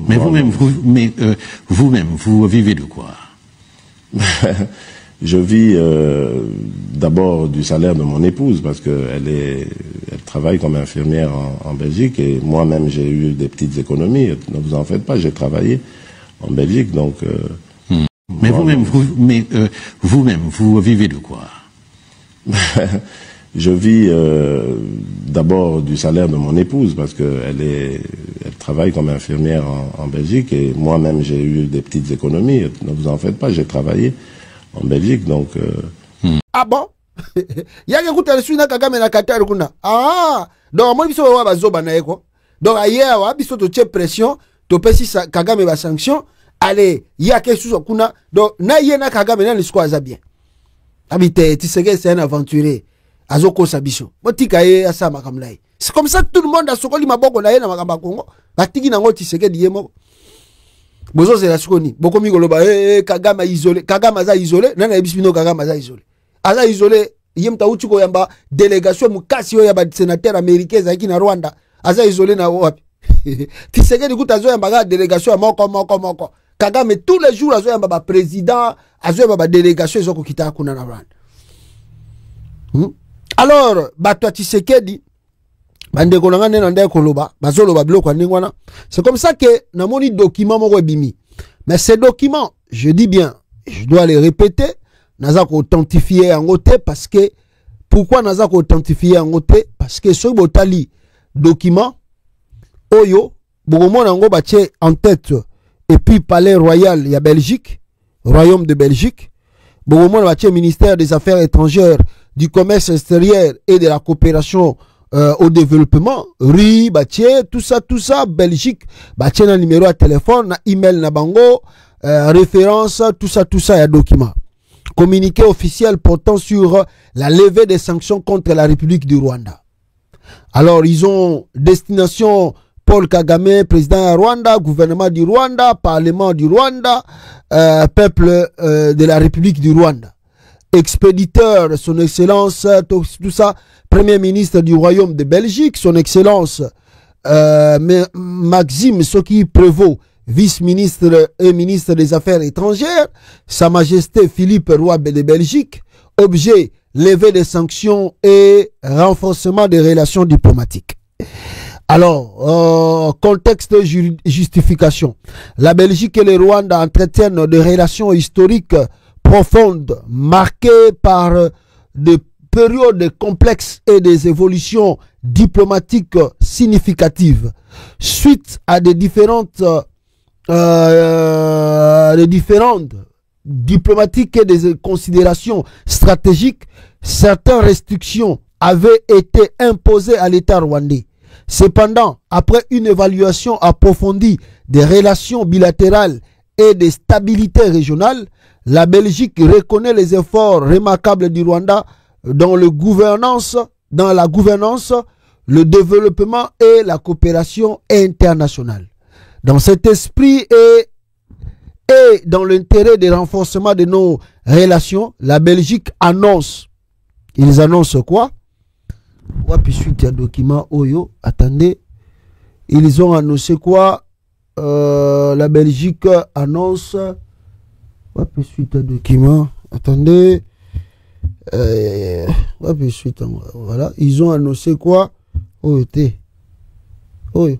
Mais vous-même, vous vivez de quoi? Je vis d'abord du salaire de mon épouse parce qu'elle travaille comme infirmière en Belgique et moi-même j'ai eu des petites économies. Ne vous en faites pas, j'ai travaillé en Belgique donc. Mais vous-même, vous vivez de quoi? Je vis d'abord du salaire de mon épouse parce qu'elle travaille comme infirmière en Belgique et moi-même j'ai eu des petites économies. Ne vous en faites pas, j'ai travaillé en Belgique donc. Ah bon? Y'a écouté le suina Kagame na Qatar kuna. Ah, donc moi biso wa bazoba na eko. Donc hier wa biso to tche pression, to pesi Kagame ba sanction. Allez, y'a quelque chose kuna. Donc na yena Kagame na l'histoire za bien. Habite, tu sais que c'est un aventurier. Azoko sabiso. Motika ye asa makamlai. C'est comme ça que tout le monde a sokoli maboko na ye na makamba Kongo. Batiki nango tiseke diemo. Bozo c'est la sokoni. Boko mi goloba Kagame isolé. Kagame za isolé. Nana ebisbino Kagame za isolé. Aza isolé. Yemta uchiko yamba délégation mukasi yo yaba sénateur américain za na Rwanda. Aza isolé na wapi. Tiseke di kuta zo yamba délégation moko. Kagame tous les jours azo yamba président, azo yamba délégation ezoko kita kuna na Rwanda. Alors, Bato Tshisekedi, c'est comme ça que namoni document moko bimi. Mais ces documents, je dis bien, je dois les répéter, naza ko authentifier en côté parce que pourquoi naza ko authentifier en côté parce que ce botali document oyo bogomo nango batie en tête et puis palais royal ya Belgique, royaume de Belgique, bogomo batie ministère des affaires étrangères, du commerce extérieur et de la coopération au développement, RI, Batié, tout ça, Belgique, Batié na numéro à téléphone, na email na bango, référence, tout ça, y a document. Communiqué officiel portant sur la levée des sanctions contre la République du Rwanda. Alors, ils ont destination Paul Kagame, président du Rwanda, gouvernement du Rwanda, parlement du Rwanda, peuple de la République du Rwanda. Expéditeur, son excellence, tout ça, premier ministre du royaume de Belgique, son excellence Maxime Soki Prévost, vice-ministre et ministre des Affaires étrangères, sa majesté Philippe Roy de Belgique, objet, levée des sanctions et renforcement des relations diplomatiques. Alors, contexte justification. La Belgique et le Rwanda entretiennent des relations historiques profonde, marquée par des périodes complexes et des évolutions diplomatiques significatives. Suite à des différentes diplomatiques et des considérations stratégiques, certaines restrictions avaient été imposées à l'État rwandais. Cependant, après une évaluation approfondie des relations bilatérales et des stabilités régionales, la Belgique reconnaît les efforts remarquables du Rwanda dans la gouvernance, le développement et la coopération internationale. Dans cet esprit et dans l'intérêt du renforcement de nos relations, la Belgique annonce. Ils annoncent quoi? Wapi suite à document Oyo. Attendez. Ils ont annoncé quoi? La Belgique annonce. Wapi suite à document. Attendez. Wapi suite. Voilà. Ils ont annoncé quoi? Oyo te. Oyo.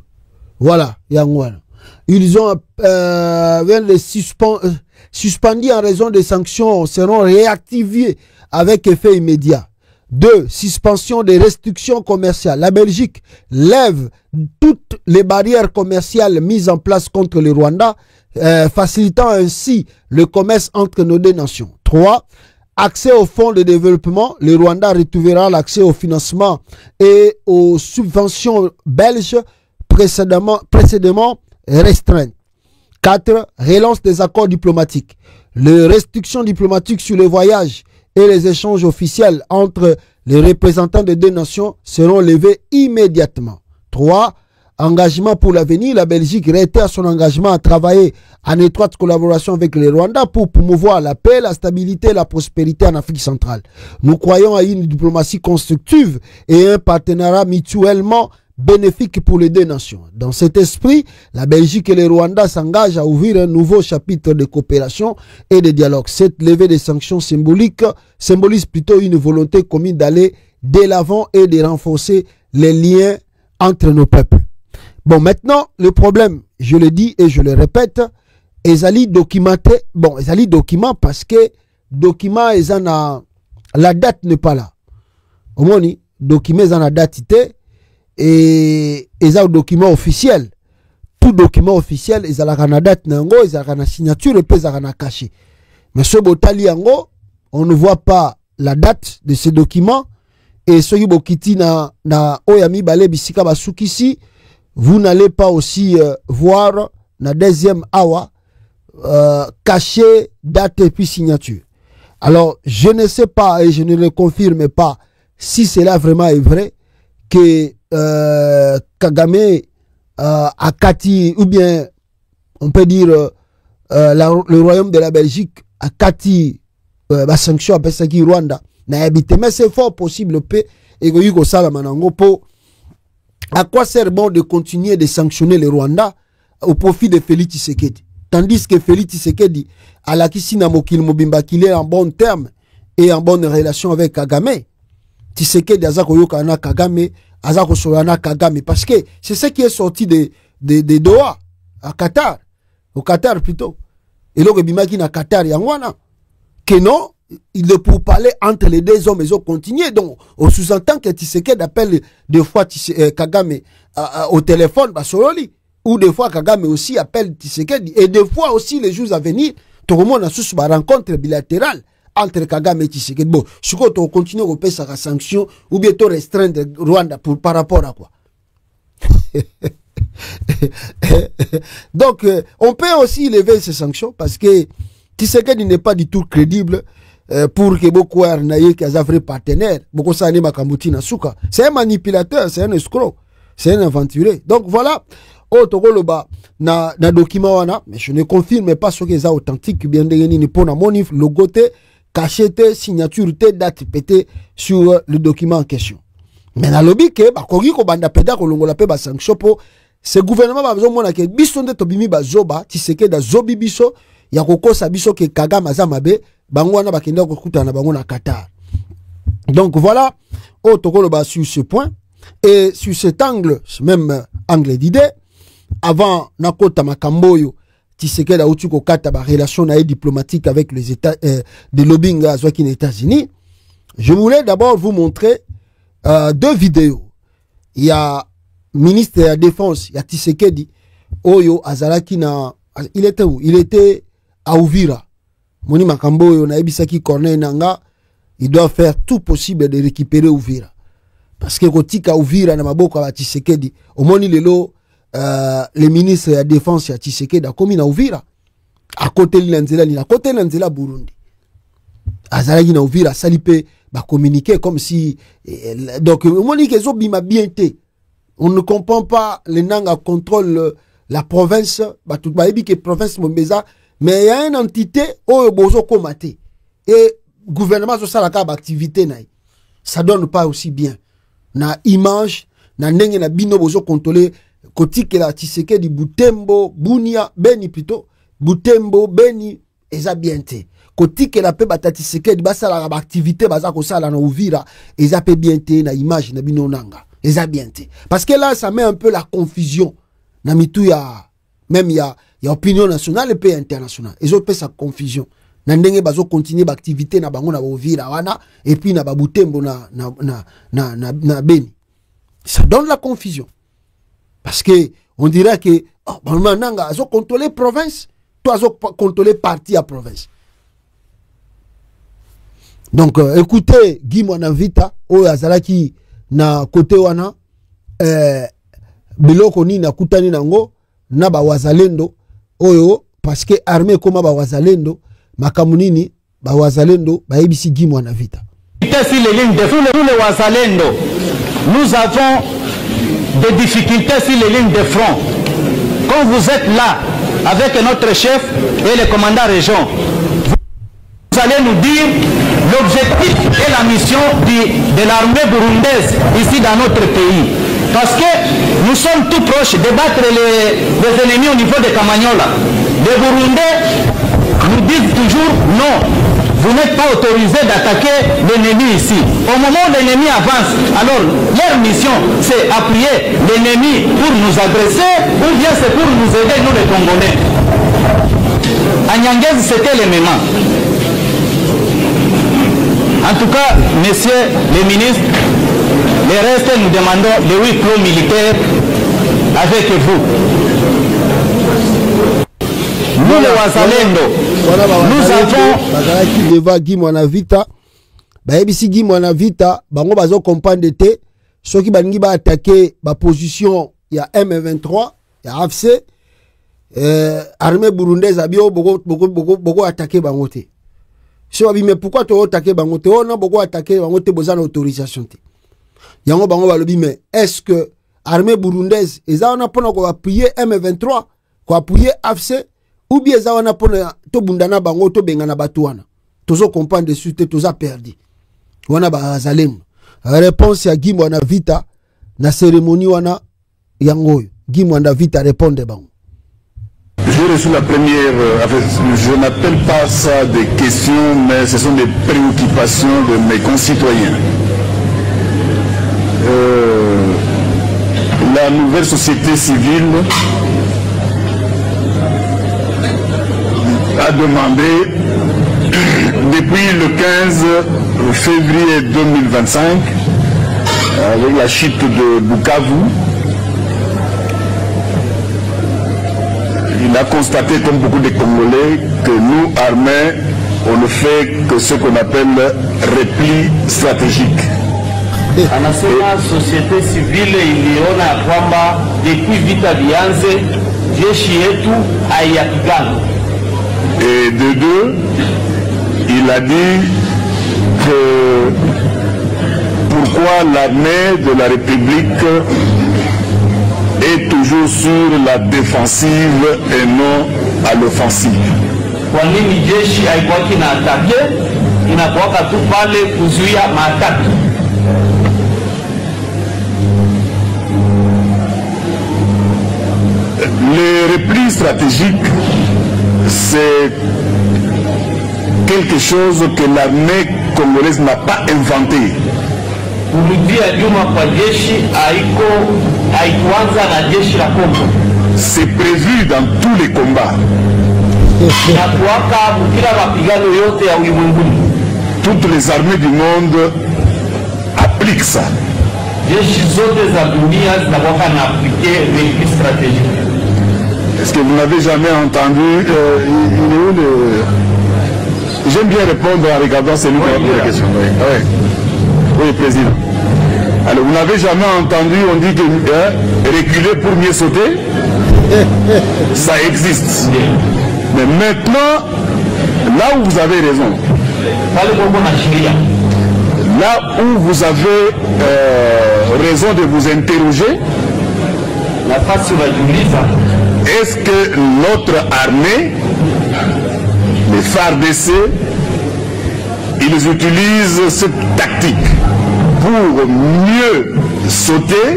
Voilà. Yangwana. Ils ont les suspendus en raison des sanctions seront réactivés avec effet immédiat. 2. Suspension des restrictions commerciales. La Belgique lève toutes les barrières commerciales mises en place contre le Rwanda, facilitant ainsi le commerce entre nos deux nations. 3. Accès aux fonds de développement. Le Rwanda retrouvera l'accès au financement et aux subventions belges précédemment restreintes. 4. Relance des accords diplomatiques. Les restrictions diplomatiques sur les voyages et les échanges officiels entre les représentants des deux nations seront levés immédiatement. 3. Engagement pour l'avenir. La Belgique réitère son engagement à travailler en étroite collaboration avec le Rwanda pour promouvoir la paix, la stabilité et la prospérité en Afrique centrale. Nous croyons à une diplomatie constructive et un partenariat mutuellement bénéfique pour les deux nations. Dans cet esprit, la Belgique et le Rwanda s'engagent à ouvrir un nouveau chapitre de coopération et de dialogue. Cette levée des sanctions symbolise plutôt une volonté commune d'aller de l'avant et de renforcer les liens entre nos peuples. Bon, maintenant, le problème, je le dis et je le répète, ezali documenté. Bon, ezali document parce que document la date n'est pas là. Au moins, document la date et un document officiel. Tout document officiel, ils ont la date nango, ils ont la signature et puis ils ont la caché. Mais ce botali yango, on ne voit pas la date de ce document. Et ce qui bokiti na oyami bale bisika basukisi, vous n'allez pas aussi voir la deuxième awa caché date et puis signature. Alors, je ne sais pas et je ne le confirme pas si cela vraiment est vrai que Kagame a kati, ou bien on peut dire le royaume de la Belgique a kati la sanction à Pesaki Rwanda. Mais c'est fort possible et à quoi sert bon de continuer de sanctionner le Rwanda au profit de Félix Tshisekedi, tandis que Félix Tshisekedi a la Kisina Mokil Mobimba qu'il est en bon terme et en bonne relation avec Kagame. Tshisekedi azako yokana Kagame, azako soyana Kagame, parce que c'est ce qui est sorti de Doha à Qatar, au Qatar plutôt. Et là bimaki na Qatar yangwana que non, il est pour parler entre les deux hommes, ils ont continué. Donc, on sous-entend que Tshisekedi appelle des fois Kagame au téléphone, ou des fois Kagame aussi appelle Tshisekedi. Et des fois aussi, les jours à venir, tout le monde a sous une rencontre bilatérale entre Kagame et Tshisekedi. Bon, je crois qu'on continue à payer sa sanction ou bientôt restreindre Rwanda par rapport à quoi. Donc, on peut aussi lever ces sanctions parce que Tshisekedi n'est pas du tout crédible. Pour que beaucoup arnaïque qui a vrai partenaire, beaucoup ça n'est makambuti na suka. C'est un manipulateur, c'est un escroc, c'est un aventuré. Donc voilà, otokoloba na document wana, mais je ne confirme pas ce que c'est authentique bien dégeni ni pour na monif logo te, cachette, signature te, date pété sur le document en question. Mais na lobby que ba kogi ko banda peda ko longola pe ba sanction po ce gouvernement ba besoin mona ke biso nde to bimi ba zoba, tiseke da zobi biso ya kokosa biso ke Kagame azamabe bangwana bakenda kokuta na bango na Qatar. Donc voilà, otokoloba sur ce point et sur cet angle, ce même angle d'idée, avant nakota makamboyo Tshisekedi autu ko kata ba relation diplomatique avec les États de lobbying à les États-Unis. Je voulais d'abord vous montrer deux vidéos. Il y a ministre de la Défense, il y a Tshisekedi Oyo Azalaki na il était où? Il était à Uvira. Moni Makambo na ebisaki Corneille Nanga, il doit faire tout possible de récupérer Uvira. Parce que kotika Uvira na maboko ya Tshisekedi, au moni lelo le ministre de la Défense ya Tshisekedi a commis na Uvira. À côté de l'Anzela, à côté de l'Anzela Burundi. Azalaki na Uvira salipe ba communiquer comme si donc moni kezo bima bien té. On ne comprend pas les Nanga contrôle la province, bah tout ba ebi que province Mombeza. Mais il y a une entité où bozo komate et gouvernement sur ça la activité naï. Ça donne pas aussi bien. Na image, na nenge na bino bozo contrôler kotike la Tshisekedi Butembo, Bunia, Beni plutôt, Butembo, Beni, eza bienté. Kotike la pe bata Tshisekedi basa la activité baza ko sala na Uvira, eza pe bienté na image na bino nanga. Eza bienté. Parce que là ça met un peu la confusion. Na mitu ya même il y a opinion nationale et pays internationale. Ils ont fait sa confusion. Nandenge bazo continuer l'activité na bango na Uvira wana et puis na Babutembo na Beni. Ça donne la confusion. Parce que on dirait que oh nanga azo contrôler province, toi azo contrôler partie à province. Donc écoutez Guy Mwanavita o azalaki na côté wana biloko ni na kutani nango na ba wazalendo oyo parce que armée comme ba wazalendo makamunini ba wazalendo ba ebisi Guy Mwanavita. Sur les lignes de front, les wazalendo, nous avons des difficultés sur les lignes de front. Quand vous êtes là avec notre chef et le commandant région, vous allez nous dire l'objectif et la mission de l'armée burundaise ici dans notre pays. Parce que nous sommes tout proches de battre les ennemis au niveau de Kamanyola. Les Burundais nous disent toujours non. Vous n'êtes pas autorisé d'attaquer l'ennemi ici. Au moment où l'ennemi avance, alors leur mission c'est appuyer l'ennemi pour nous agresser ou bien c'est pour nous aider, nous les Congolais. À Nyangezi c'était le même. En tout cas, messieurs les ministres, le reste nous demandons le huis clos militaire avec vous. Nous les Wazalendo, nous avons... Deva Guy Mwanavita, Baebisi Guy Mwanavita, Bango Bazo comprendre te, ceux qui balingi ba attaquer ba position, il y a M23, il y a AFC, armée burundaise a bio beaucoup attaquer Bangote. Mais pourquoi tu as attaqué Bangote? On a beaucoup attaqué Bangote, besoin d'autorisation. Yango Bango Balobi, mais est-ce que l'armée burundaise, ils ont appuyé M23, pour appuyer AFC, ou bien ils ont appuyé Tobundana Bango, Tobengana Batouana? Tous comprendre de suite, tous a perdu. Wana Bazalem. Réponse à Guy Mwanavita, na cérémonie wana Yango. Guy Mwanavita répondre Bango. J'ai reçu la première, je n'appelle pas ça des questions, mais ce sont des préoccupations de mes concitoyens. La nouvelle société civile a demandé, depuis le 15 février 2025, avec la chute de Bukavu, il a constaté, comme beaucoup de Congolais, que nous, armés, on ne fait que ce qu'on appelle repli stratégique. Anasema société civile iliona kwamba depuis vita vianze jeshi yetu haiyapigana. Et de deux, il a dit que pourquoi l'armée de la République est toujours sur la défensive et non à l'offensive. Kwa nini jeshi haikuwaki na atake, inakuwaka tu pale kuzuia maataki. Le repli stratégique, c'est quelque chose que l'armée congolaise n'a pas inventé. C'est prévu dans tous les combats. Toutes les armées du monde appliquent ça. Est-ce que vous n'avez jamais entendu J'aime bien répondre en regardant celui qui a posé la question. Oui, président. Alors, vous n'avez jamais entendu, on dit que reculer pour mieux sauter, ça existe. Mais maintenant, là où vous avez raison, là où vous avez raison de vous interroger, est-ce que notre armée, les FARDC, ils utilisent cette tactique pour mieux sauter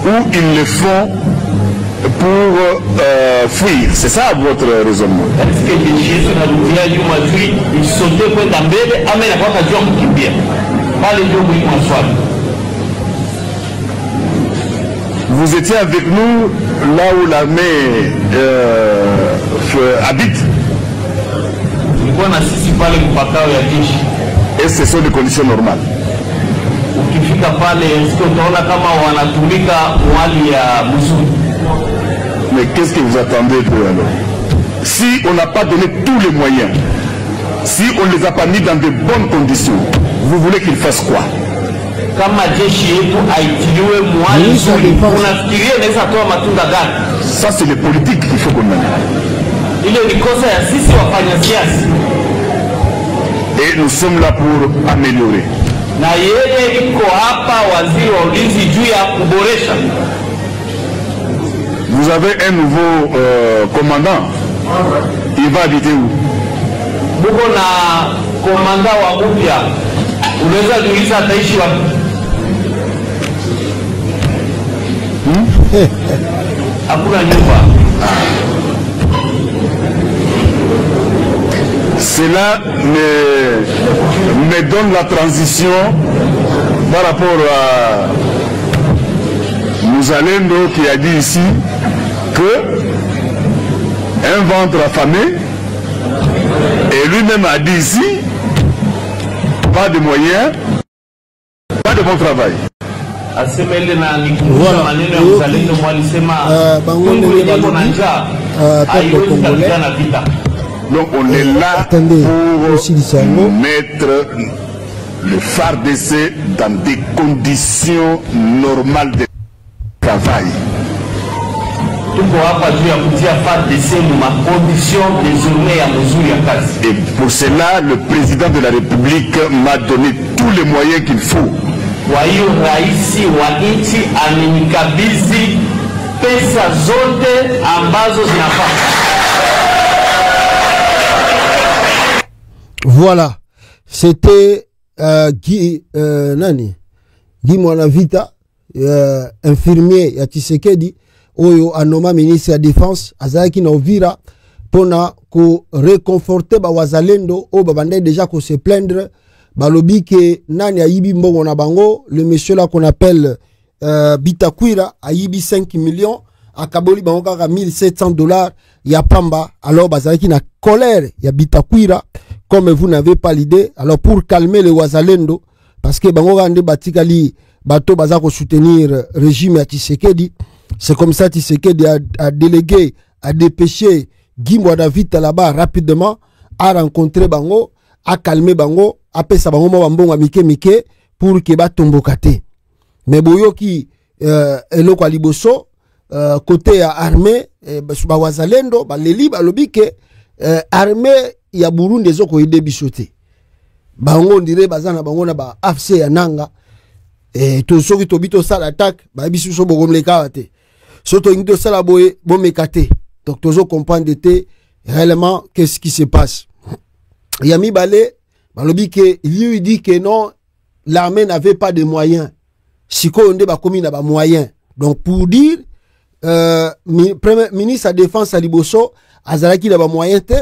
ou ils le font pour fuir? C'est ça votre raisonnement? Vous étiez avec nous là où l'armée habite? Et ce sont des conditions normales. Mais qu'est-ce que vous attendez d'eux alors? Si on n'a pas donné tous les moyens, si on ne les a pas mis dans de bonnes conditions, vous voulez qu'ils fassent quoi? Ça c'est les politiques qu'il faut qu'on mène. Et nous sommes là pour améliorer. Vous avez un nouveau commandant. Il va habiter où? Cela me donne la transition par rapport à Mouzalendo qui a dit ici que un ventre affamé, et lui-même a dit ici, pas de moyens, pas de bon travail. Donc on est là pour mettre le FARDC dans des conditions normales de travail. Et pour cela, le président de la République m'a donné tous les moyens qu'il faut. Voilà, c'était Guy Mwanavita, infirmier ya Tshisekedi, oyo anoma ministre ya défense azalaki na Uvira pona ko réconforter ba wazalendo o babandai déjà ko se plaindre balobi ke nani ayibi mbongo na bango, le monsieur là qu'on appelle Bitakwira ayibi 5 millions akaboli bango kaka $1,700 ya pamba. Alors bazalaki na colère ya Bitakwira, comme vous n'avez pas l'idée. Alors pour calmer les wazalendo, parce que bango gande batikali bato baza ko soutenir régime ya Tshisekedi, c'est comme ça Tshisekedi a délégué, a dépêché Guy Mwanavita là-bas rapidement, a rencontré bango, a calmé bango, a pesa bango mo bambongo mike mike pour que ba tombokate. Mais boyoki eloko liboso côté ya armée ba wazalendo ba leli ba lobike armée ya Burundi ezoko yede bisote. Bango ndire bazana bango na ba AFC ya nanga to soki to bito sala attaque ba bisu so bogomleka te. Soto ngito sala boye bomekate. Donc tozo comprendre réellement qu'est-ce qui se passe. Yami Balé balobike lui dit que non, l'armée n'avait pas de moyens. Siko onde ba komi na ba moyens. Donc pour dire premier ministre de la défense à Liboso azalaki na ba moyens te.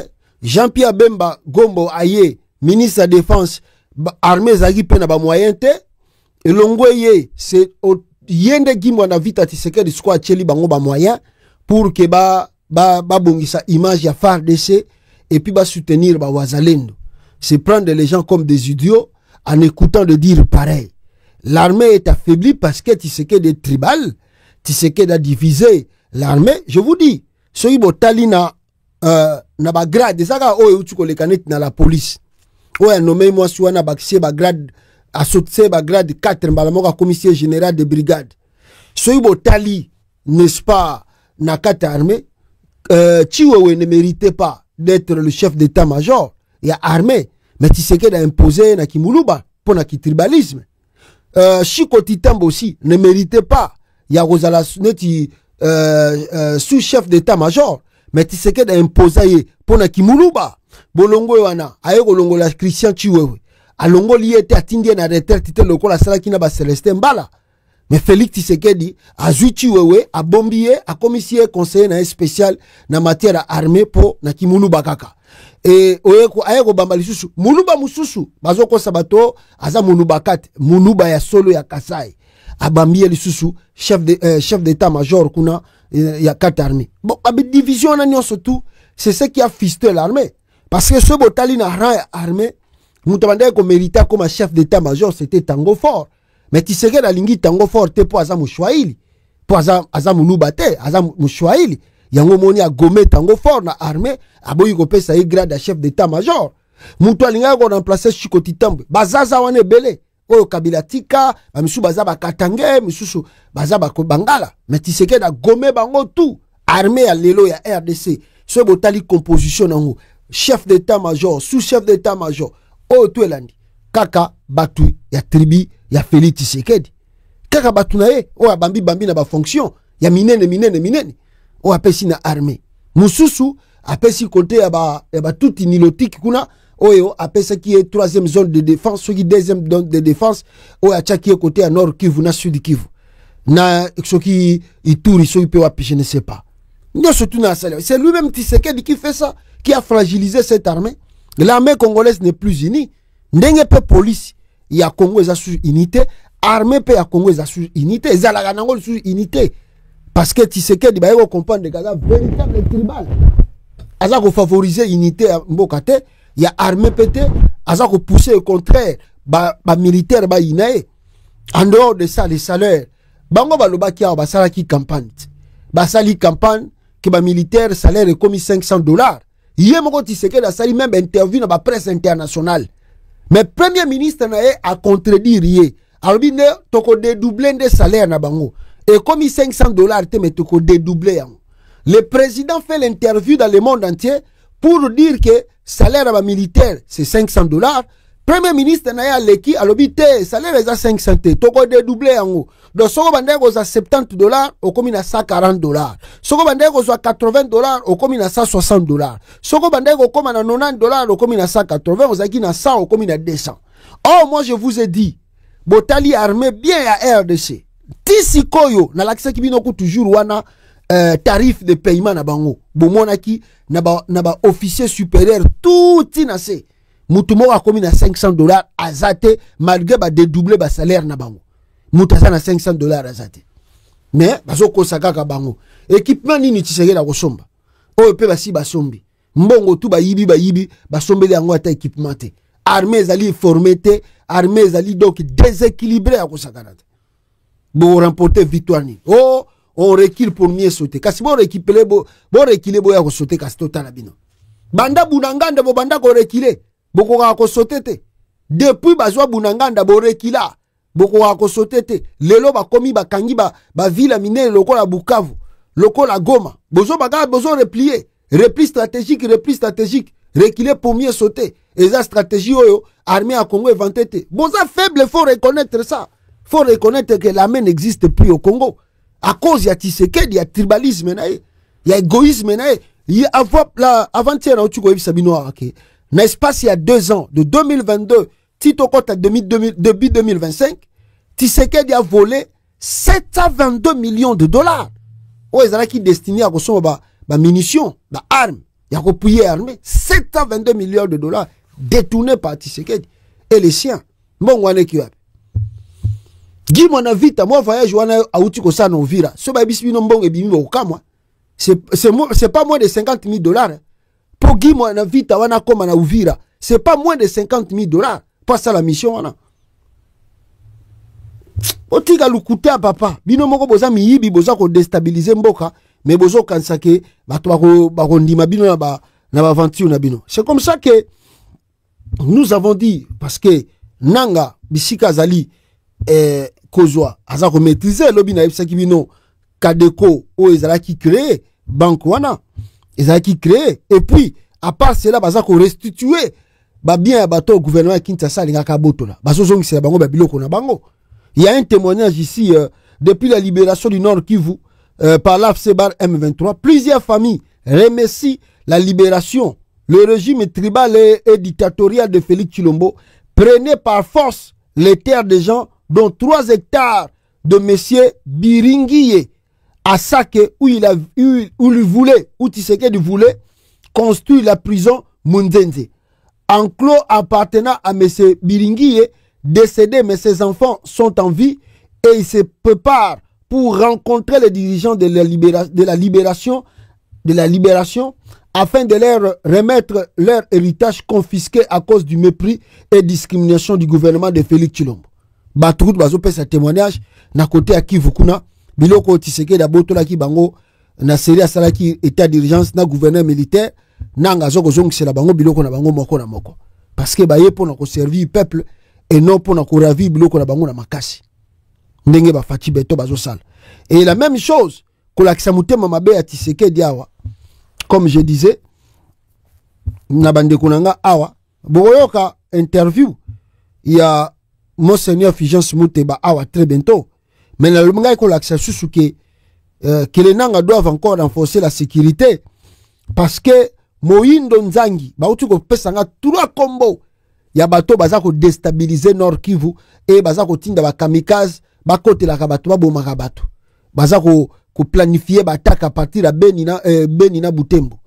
Jean-Pierre Bemba Gombo Aye, ministre de la défense, armée zaki pe na ba moyens te. Et l'ongweye c'est yende Guy Mwanavita Tshisekedi squad cheli bango ba moyens pour que ba bongisa image ya FARDC et puis ba soutenir ba wazalendo. C'est prendre les gens comme des idiots en écoutant de dire pareil. L'armée est affaiblie parce que Tshisekedi est tribal, Tshisekedi a divisé l'armée. Je vous dis, soki botali na ba grade saka oyo utuko le kanet na la police. Oyo nommé moi suana baksie ba grade associé ba grade 4 mbalamoka commissaire général de brigade. Soki botali n'est-ce pas na kata armée, Chiwewe ne méritait pas d'être le chef d'état-major. Il y a armée, mais Tshisekedi a imposé na Kimuluba pour na tribalisme. Chiko Titambo aussi ne méritait pas. Il y a Rosala Neti sous-chef d'état-major, mais Tshisekedi a imposé pour na Kimuluba. Bolongo wana ayeko longo la Christian Chiwewe. Alongo liete atindie na retraite tite loko la sala kina ba Celestin Mbala. Mais Félix Tshisekedi a zui Chiwewe, a bombier, a commissaire conseiller na spécial na matière armée pour na Kimuluba kaka. Et oyeko ayeko bambali susu Muluba mususu bazoko sabato aza Muluba kat Muluba ya solo ya Kasai abambiye lisusu chef d'état-major kuna ya kat armée. Bon abi division na nyonso tout, c'est ce qui a fisté l'armée parce que ce botali na rang armée mutabande ko mérita comme chef d'état-major, c'était Tango Fort. Mais Tshisekedi alingi Tango Fort te po aza mushwaili po aza Muluba te aza mushwaili. Yango moni a gomé Tango Fort na armée aboyi ko pesa y grade à chef d'état-major. Mutu alinga ko remplacer Chiko Titambo bazaza wane belé oyo Kabila tika bamisu baza ba Katange misusu baza ba Bangala. Mais Tshisekedi a gomé bango tout armée ya lelo ya RDC so botali composition nango chef d'état-major sous-chef d'état-major oyo to elandi kaka batu ya tribu ya Félix Tshisekedi kaka batu na ye oyo bambi na ba fonction ya minene o apesi na armée mususu apesi côté ya ba tout nilotique kuna oyo apesa qui est troisième zone de défense, qui deuxième zone de défense oyo acha qui est côté à nord Kivu na sud Kivu na soki Ituri so peut wapi, je ne sais pas. C'est lui-même Tshisekedi qui fait ça, qui a fragilisé cette armée. L'armée congolaise n'est plus unie. Ndenge pe police, il y a Congo est sous unité, armée pe ya Congo est sous unité, ezala nango sous unité. Parce que Tshisekedi ba yo comprendre de Gaza véritable tribal. Aza ko favoriser unité à Mbokate, il y a armée pété, aza ko pousser au contraire ba militaire ba inae. En dehors de ça les salaires, bango ba lobaki ba sala ki campagne. Ba sali campagne que ba militaire salaire est commis $500. Hier moko Tshisekedi a sali même interview dans la presse internationale. Mais premier ministre a contredit rié. Alors il toko dédoubler des salaires na bango. Et comme $500 te mais toko dédoubler. Le président fait l'interview dans le monde entier pour dire que salaire à militaire c'est $500. Premier ministre na ya leki alobi te salaire est à 500 te toko dédoubler yango. Donc soko bandeko za $70 au komi na $140. Soko bandeko za $80 au komi na $160. Soko bandeko koma na $90 au komi na $180, ozaki na 100 au komi na 200. Oh moi je vous ai dit botali armée bien à RDC. Tisikoyo na lakisa kibino ku toujours wana tarif de paiement na bango. Bomonaki na ba officier supérieur tout inase. Mutumo a commis na $500 azate malgré ba dédoubler ba salaire na bango. Mutasa na $500 azate. Mais bazo kosaka ka bango. Équipement nini Tshisekedi la kosomba. O pe basi basombi. Mbongo tu ba yibi basombe yango ata équipement te. Armée zali formé te, armée zali donc déséquilibré à kosaka na te. Bo remporter victoire ni. Oh, on recule pour mieux sauter. Kasi bo récupérer bo reculer bo ya ko sauter kasi total bino. Banda bunanganda bo banda ko reculer. Boko ko sauter te. Depuis bazwa bunanganda bo rekila. Boko ko sauter te. Lelo ba komi ba kangi ba ville mine lokola Bukavu, lokola Goma. Bozo baga bozo replier. Repli stratégique, reculer pour mieux sauter. Et ça stratégie oyo armée à Congo inventé te. Boza faible, faut reconnaître ça. Faut reconnaître que l'armée n'existe plus au Congo. À cause ya Tshisekedi, ya tribalisme nae, ya égoïsme nae. Avant-hier na utuko yebi sabino arake. N'est-ce il y a 2 ans, de 2022, Tito Kota début 2025, Tshisekedi a volé $722 millions. Oh, ils ont qui destiné à consommer ba munitions, ba armes, il y a repouillé armée, $722 millions détournés par Tshisekedi et les siens. Bon, on est qui a. Guy mon invite, moi voyage wana a outi ko sa no vira. So ba bisbino mbongo e bimi ko kamwa. C'est pas moins de $50 000. Pour Guy mon invite wana koma na Uvira, c'est pas moins de $50 000. Pas ça la mission wana. Otiga lukuta papa, bino moko boza miyibi boza ko déstabiliser mboka, mais bozo kansake bato bako ndima bino na ba aventure na bino. C'est comme ça que nous avons dit, parce que Nanga bisika zali kozwa aza ko maîtriser lobi na ebisa kibino Kadeko o ezala ki créé banque wana ezala ki créé, et puis à part cela baza ko restituer ba bien bato au gouvernement Kinshasa linga ka botola bazo zongisa bango ba biloko na bango. Il y a un témoignage ici depuis la libération du Nord Kivu par l'AFC-Bar M23, plusieurs familles remercient la libération. Le régime tribal et dictatorial de Félix Tshilombo prenait par force les terres des gens, dont 3 hectares de monsieur Biringiye à Sake, où Tshisekedi voulait construire la prison Munzenze. Enclos appartenant à monsieur Biringiye, décédé, mais ses enfants sont en vie et il se prépare pour rencontrer les dirigeants de la libération afin de leur remettre leur héritage confisqué à cause du mépris et discrimination du gouvernement de Félix Tshilombo. Batrout bazope sa témoignage na côté à Kivukuna biloko Tshisekedi abotola ki bango na série asala ki état d'urgence na gouverneur militaire nanga zoko zongisela bango biloko na bango moko na moko parce que baye pour na ko servir peuple et non pour na ko ravir biloko na bango na makasi ndenge ba fati beto bazo sala. Et la même chose ko la kisamutema mabe ya Tshisekedi awa, comme je disais na bande kunanga awa boyoka interview il y a Monseigneur Fulgence Muteba awa très bientôt, mais le manga ko la kisasu que les nanga doivent encore renforcer la sécurité parce que Moindo Nzangi ba utu ko pesanga 3 combo ya bato baza ko déstabiliser Nord Kivu et baza ko tinda ba kamikaze bakote la kabato, baboma kabato. Baza ko planifier batak à partir de Benina Butembo.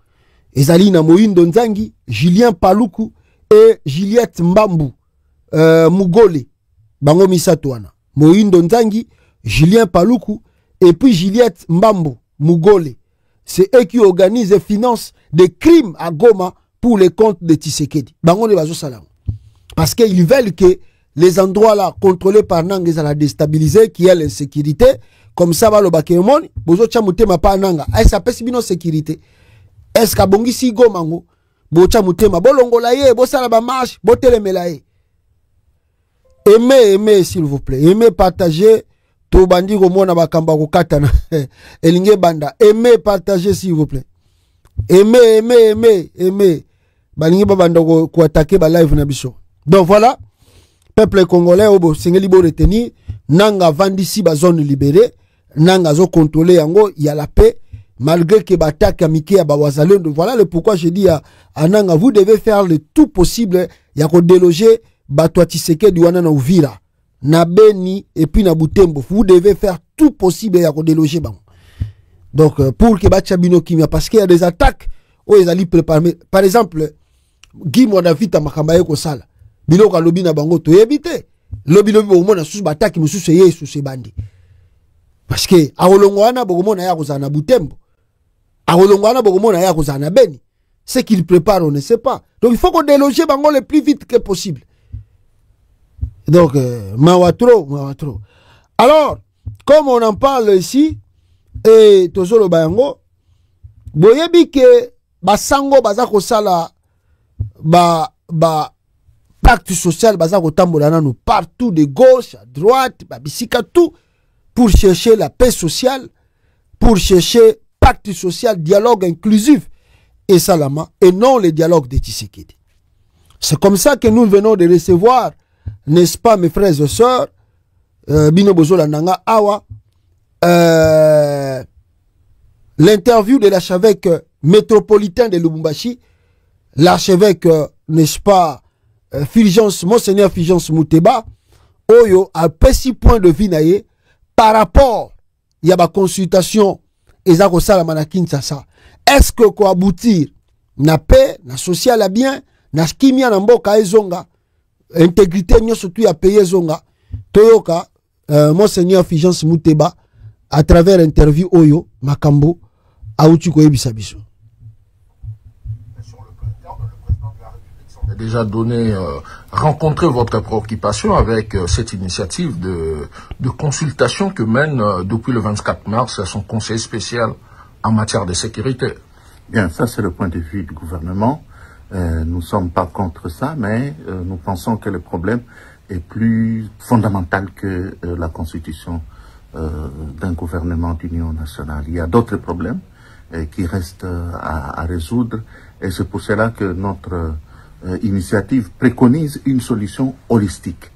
Ezali na Moindo Nzangi, Julien Paluku et Juliette Mbambu Mugole. Bango misatouana. Moindo Nzangi, Julien Paluku et puis Juliette Mbambu Mugole. C'est eux qui organisent et financent des crimes à Goma pour les comptes de Tshisekedi. Bango ne bazo salam. Parce qu'ils veulent que les endroits là contrôlés par Nanga ils la déstabiliser, qui est l'insécurité. Comme ça, va le bakemon, bozo chamute ma pa Nanga. Est-ce que ça peut sécurité? Est-ce que bongi si Goma ngo, bo chamute ma bolongo la ye, bo sala ba marche, bo telemela ye. Aimez, s'il vous plaît. Aimez, partagez. To bandi ko mona bakamba ko katana. Elinge banda. Aimez, partagez, s'il vous plaît. Aimez. Balingi ba banda ko attaquer ba live na biso. Donc voilà. Peuple congolais, obo, sengeli bo retenir. Nanga vandisi ba zone libérée. Nanga zo contrôler yango, il y a la paix. Malgré que batak amike ya ba wazalendo. Voilà le pourquoi je dis à Nanga, vous devez faire le tout possible. Ya ko déloger Batwa Tshisekedi wana na Uvira, na Beni et puis na Butembo. Vous devez faire tout possible ya ko déloger bang. Donc pour que Bachabino Kimia, parce qu'il y a des attaques où ils allaient préparer. Par exemple, Guy Mwanavita Makambaye ko sala. Bilo ka lobi na bango to éviter. Lobi au moins na sous attaque musu seye sous ces bandits. Parce que Aolongo wana bogomo na ya ko na Butembo. Aolongo wana bogomo na ya ko na Beni. Ce qu'ils préparent, on ne sait pas. Donc il faut qu'on déloge bango le plus vite que possible. Donc, mawatro. Alors, comme on en parle ici, et tozolo bayango, boyebi ke basango bazako sala pacte social bazako tambola nanu partout de gauche à droite, babisika tout pour chercher la paix sociale, pour chercher pacte social, dialogue inclusif et salama et non le dialogue de Tshisekedi. C'est comme ça que nous venons de recevoir, n'est-ce pas, mes frères et sœurs, Bino Bozola Nanga Awa, l'interview de l'archevêque métropolitain de Lubumbashi, l'archevêque, n'est-ce pas, Monseigneur Fulgence Mouteba, Oyo a petit point de vue naïe par rapport il y a ma consultation ezako salama na Kinshasa. Est-ce que ko aboutir na paix, na social à bien, na kimia na mboka ezonga, intégrité nyoso tu ya payer zonga, toyoka Monseigneur Fulgence Mouteba à travers interview Oyo Makambo auti ko yebisa biso. Déjà donné, rencontré votre préoccupation avec cette initiative de consultation que mène depuis le 24 mars son conseil spécial en matière de sécurité. Bien, ça c'est le point de vue du gouvernement. Nous ne sommes pas contre ça, mais nous pensons que le problème est plus fondamental que la constitution d'un gouvernement d'union nationale. Il y a d'autres problèmes qui restent à résoudre et c'est pour cela que notre initiative préconise une solution holistique.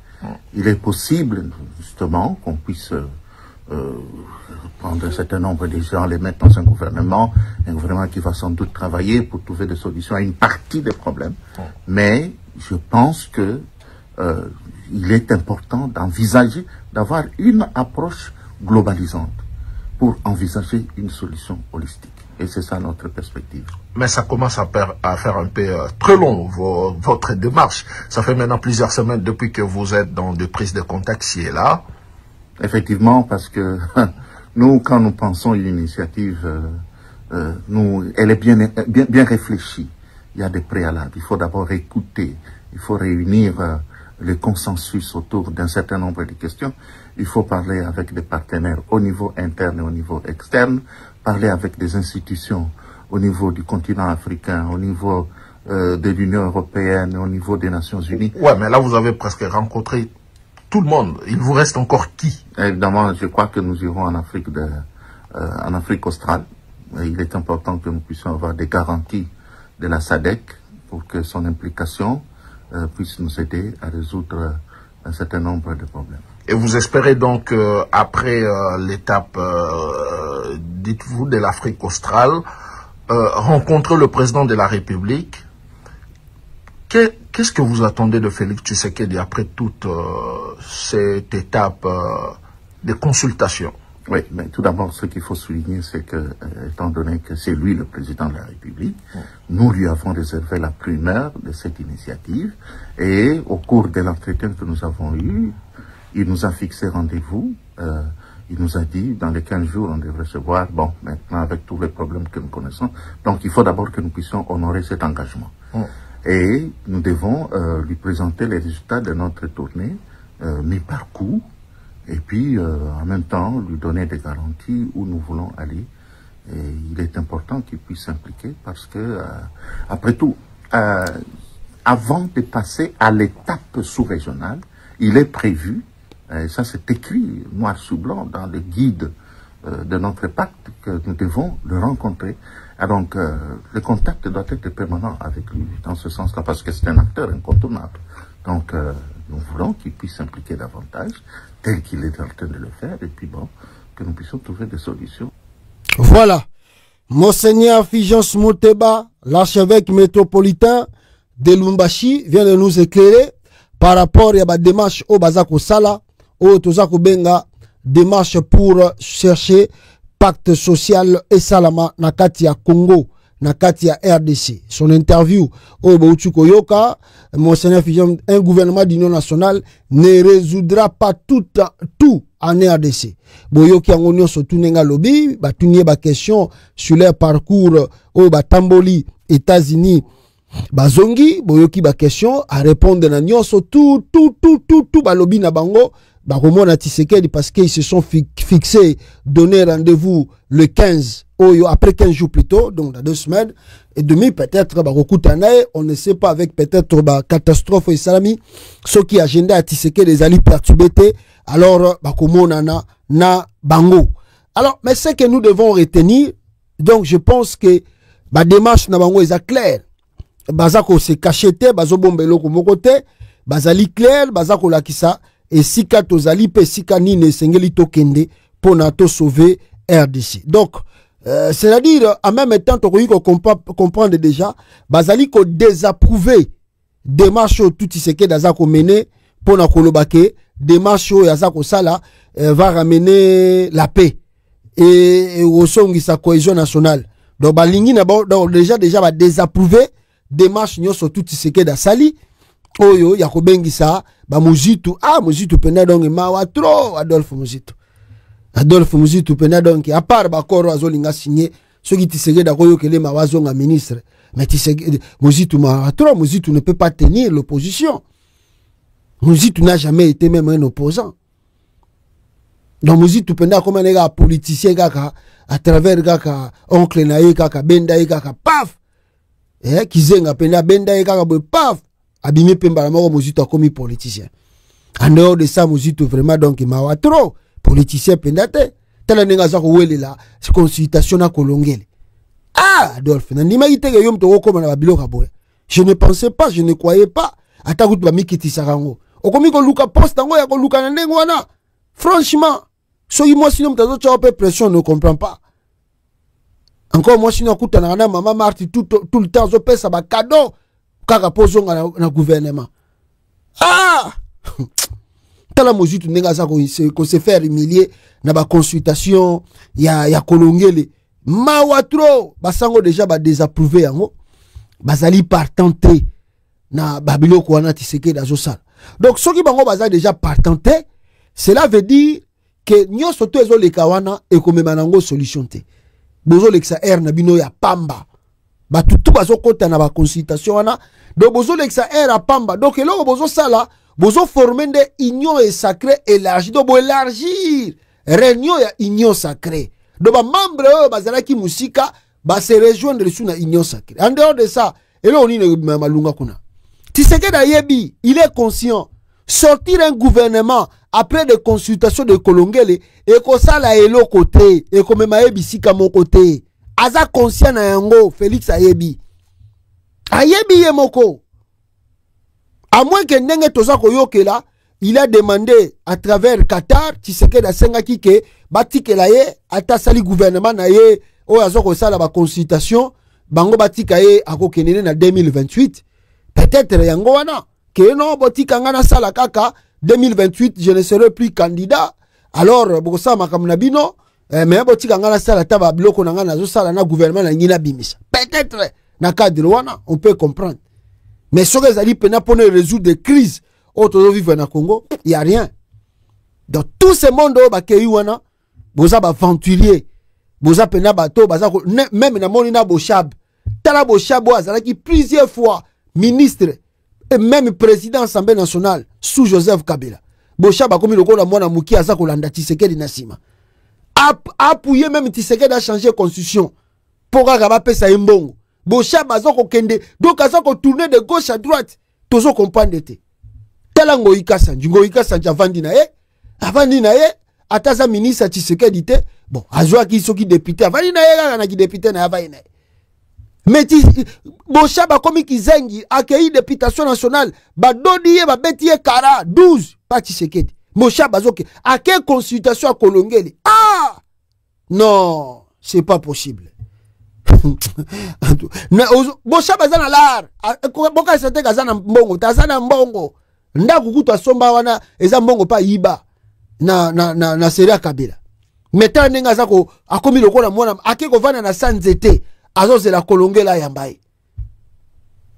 Il est possible, justement, qu'on puisse prendre un certain nombre de gens, les mettre dans un gouvernement qui va sans doute travailler pour trouver des solutions à une partie des problèmes. Mais je pense que il est important d'envisager, d'avoir une approche globalisante pour envisager une solution holistique. Et c'est ça notre perspective. Mais ça commence à faire un peu très long, votre démarche. Ça fait maintenant plusieurs semaines depuis que vous êtes dans des prises de contact ci et là. Effectivement, parce que nous, quand nous pensons à une initiative, elle est bien réfléchie. Il y a des préalables. Il faut d'abord écouter. Il faut réunir le consensus autour d'un certain nombre de questions. Il faut parler avec des partenaires au niveau interne et au niveau externe, parler avec des institutions au niveau du continent africain, au niveau de l'Union européenne, au niveau des Nations Unies. Ouais, mais là vous avez presque rencontré tout le monde. Il vous reste encore qui? Évidemment, je crois que nous irons en Afrique australe. Il est important que nous puissions avoir des garanties de la SADC pour que son implication puisse nous aider à résoudre un certain nombre de problèmes. Et vous espérez donc, après l'étape, dites-vous, de l'Afrique australe, rencontrer le président de la République. Qu'est-ce que vous attendez de Félix Tshisekedi après toute cette étape consultations. Oui, mais tout d'abord, ce qu'il faut souligner, c'est que, étant donné que c'est lui le président de la République, nous lui avons réservé la primeur de cette initiative, et au cours de l'entretien que nous avons eu, il nous a fixé rendez-vous, il nous a dit dans les 15 jours on devrait se voir, bon, maintenant avec tous les problèmes que nous connaissons, donc il faut d'abord que nous puissions honorer cet engagement. Et nous devons lui présenter les résultats de notre tournée, mi-parcours, et puis en même temps lui donner des garanties où nous voulons aller. Et il est important qu'il puisse s'impliquer parce que, après tout, avant de passer à l'étape sous-régionale, il est prévu, et ça c'est écrit noir sur blanc dans le guide de notre pacte, que nous devons le rencontrer. Et donc, le contact doit être permanent avec lui dans ce sens-là, parce que c'est un acteur incontournable. Donc, nous voulons qu'il puisse s'impliquer davantage, tel qu'il est en train de le faire, et puis bon, que nous puissions trouver des solutions. Voilà. Monseigneur Fulgence Moteba, l'archevêque métropolitain de Lumbashi, vient de nous éclairer par rapport à la démarche au Bazako Sala, au Tozako Benga, démarche pour chercher pacte social et salama nakati ya Congo, nakati ya RDC. Son interview au Bouchuko Yoka, Monseigneur Fulgence, un gouvernement d'union nationale ne résoudra pas tout en RDC. Boyoki angonyo surtout nenga lobby, batunye ba question sur leur parcours au Batamboli, États-Unis, bazongi, boyoki ba question à répondre na nyonso tout ba lobby na bango. Baromona Tshisekedi parce qu'ils se sont fixés, donné rendez-vous le 15, après 15 jours plus tôt, donc dans 2 semaines et demi, peut-être, on ne sait pas, avec peut-être catastrophe et salami, ce qui agenda à Tshisekedi les alliés perturbés, alors, na bango. Alors, mais ce que nous devons retenir, donc je pense que la démarche na bango est claire. Bazako se cachete, bazo bombelo ko mokote, bazali clair, bazako lakisa, et sika tozali pe sika nine sengeli tokende pour nato sauver RDC. Donc, c'est-à-dire, en même temps, on comprendre déjà, bazali ko désapprouver démarche tout Tshisekedi azako mené pour na kolobake, démarche yazako sala va ramener la paix et au son sa cohésion nationale. Donc, balingi na déjà va désapprouver démarche nyonso tout Tshisekedi asali. Oyo ya kobengisa ba Muzitu Muzitu pena donc mawa trop Adolphe Muzitu pena donc à part ba koro azolinga signé ce qui Tshisekedi akoyo kele mawazo nga ministre mais Tshisekedi Muzitu mawa trop. Muzitu ne peut pas tenir l'opposition. Muzitu n'a jamais été même un opposant. Donc Muzitu pena comme un politicien kaka à travers kaka oncle naye kaka benda kaka paf kizenga pena benda kaka paf abimé pemba moko Muzitu a commis politicien. En dehors de ça, Muzitu vraiment donc mawa trop politicien pendate. Tala nenga za ko welela consultation na kolongele. Adolphe, na ndima iteke yom to ko na babilo kaboye. Je ne pensais pas, je ne croyais pas. Ata kutu ba mikiti sarango. Okomi ko luka poste ngo ya ko luka na ndengo wana. Franchement, soki moi sinon mtazo chope pression ne comprend pas. Encore moi sinon kuta na maman Marti tout le temps zo pesa ba cadeau. Kaka pozonga na gouvernement. Tala Muzitu nenga za ko se faire humilier na ba consultation ya kolongele. Mawatro basango déjà ba désapprouver yango. Bazali partenté na babilo ko wana Tshisekedi azosala. Donc soki bango baza déjà partenté, cela veut dire que nyonso to ezo leka wana e komema nango solution te. Bozo leksa na bino ya pamba. Batutu bazo kota na ba consultation wana donc bozo lexa à pamba donc eloko bozo sala bozo former de union et sacré élargi donc bo élargir réunion ya union sacrée donc ba membre bazala ki musika ba se rejoindre sur na union sacrée. En dehors de ça eloko ni ne malunga kuna Tshisekedi yebi il est conscient sortir un gouvernement après des consultations de Kolongele et ko sala eloko te et ko mema yebi sika mon côté aza conscient na yango Félix ayebi yemoko à moins que ndenge toza koyokela il a demandé à travers Qatar Tshisekedi asengaki ke batikela ye ata sali gouvernement na ye o azoko sala ba consultation bango batika ye akokenene na 2028 peut-être yango wana ke non botika ngana sala kaka 2028 je ne serai plus candidat alors bokosa makamuna bino mais botika ngana sala taba biloko na ngana zo sala na gouvernement na ngina bimisa peut-être na cadre wana on peut comprendre mais ce que ezali pena pour résoudre des crises auto vivre na Congo il y a rien dans tout ce monde ba kei wana boza ba aventurier boza pena bato baza même na moni na Boshab tala Boshab azalaki plusieurs fois ministre et même président Assemblée nationale sous Joseph Kabila. Boshab a commis le rôle à moi Mouki Azako Landa Tshisekedi Nassima. Appuyé même Tshisekedi a changé la constitution. Pour Agaba sa Mbongo. Boshab a zoko kende. Donc a zoko tourner de gauche à droite. Tozo comprendre te. Telango Ikasan. Jingo Ikasan Javandi na ye. Avandi na ye. Ataza ministre Tshisekedi te. Bon, Azoa ki soki député. Avandi na ye gana ki député na Avayi na ye. Mais Boshab a commis Kizengi accueilli députation nationale. Badodi ba betiye kara 12 pas Tshisekedi. Boshab a zoke à quelle consultation à Kolongeli. Ah non, c'est pas possible. Boshab a zana lar. Boka sete kazana mbongo, tazana mbongo. Nda kukutu asomba wana eza mbongo pa yiba na Seria Kabila. Meta nenga zako a commis le kona mwana akeko vana na sanzete. Alors c'est la Kolongela Yambaye.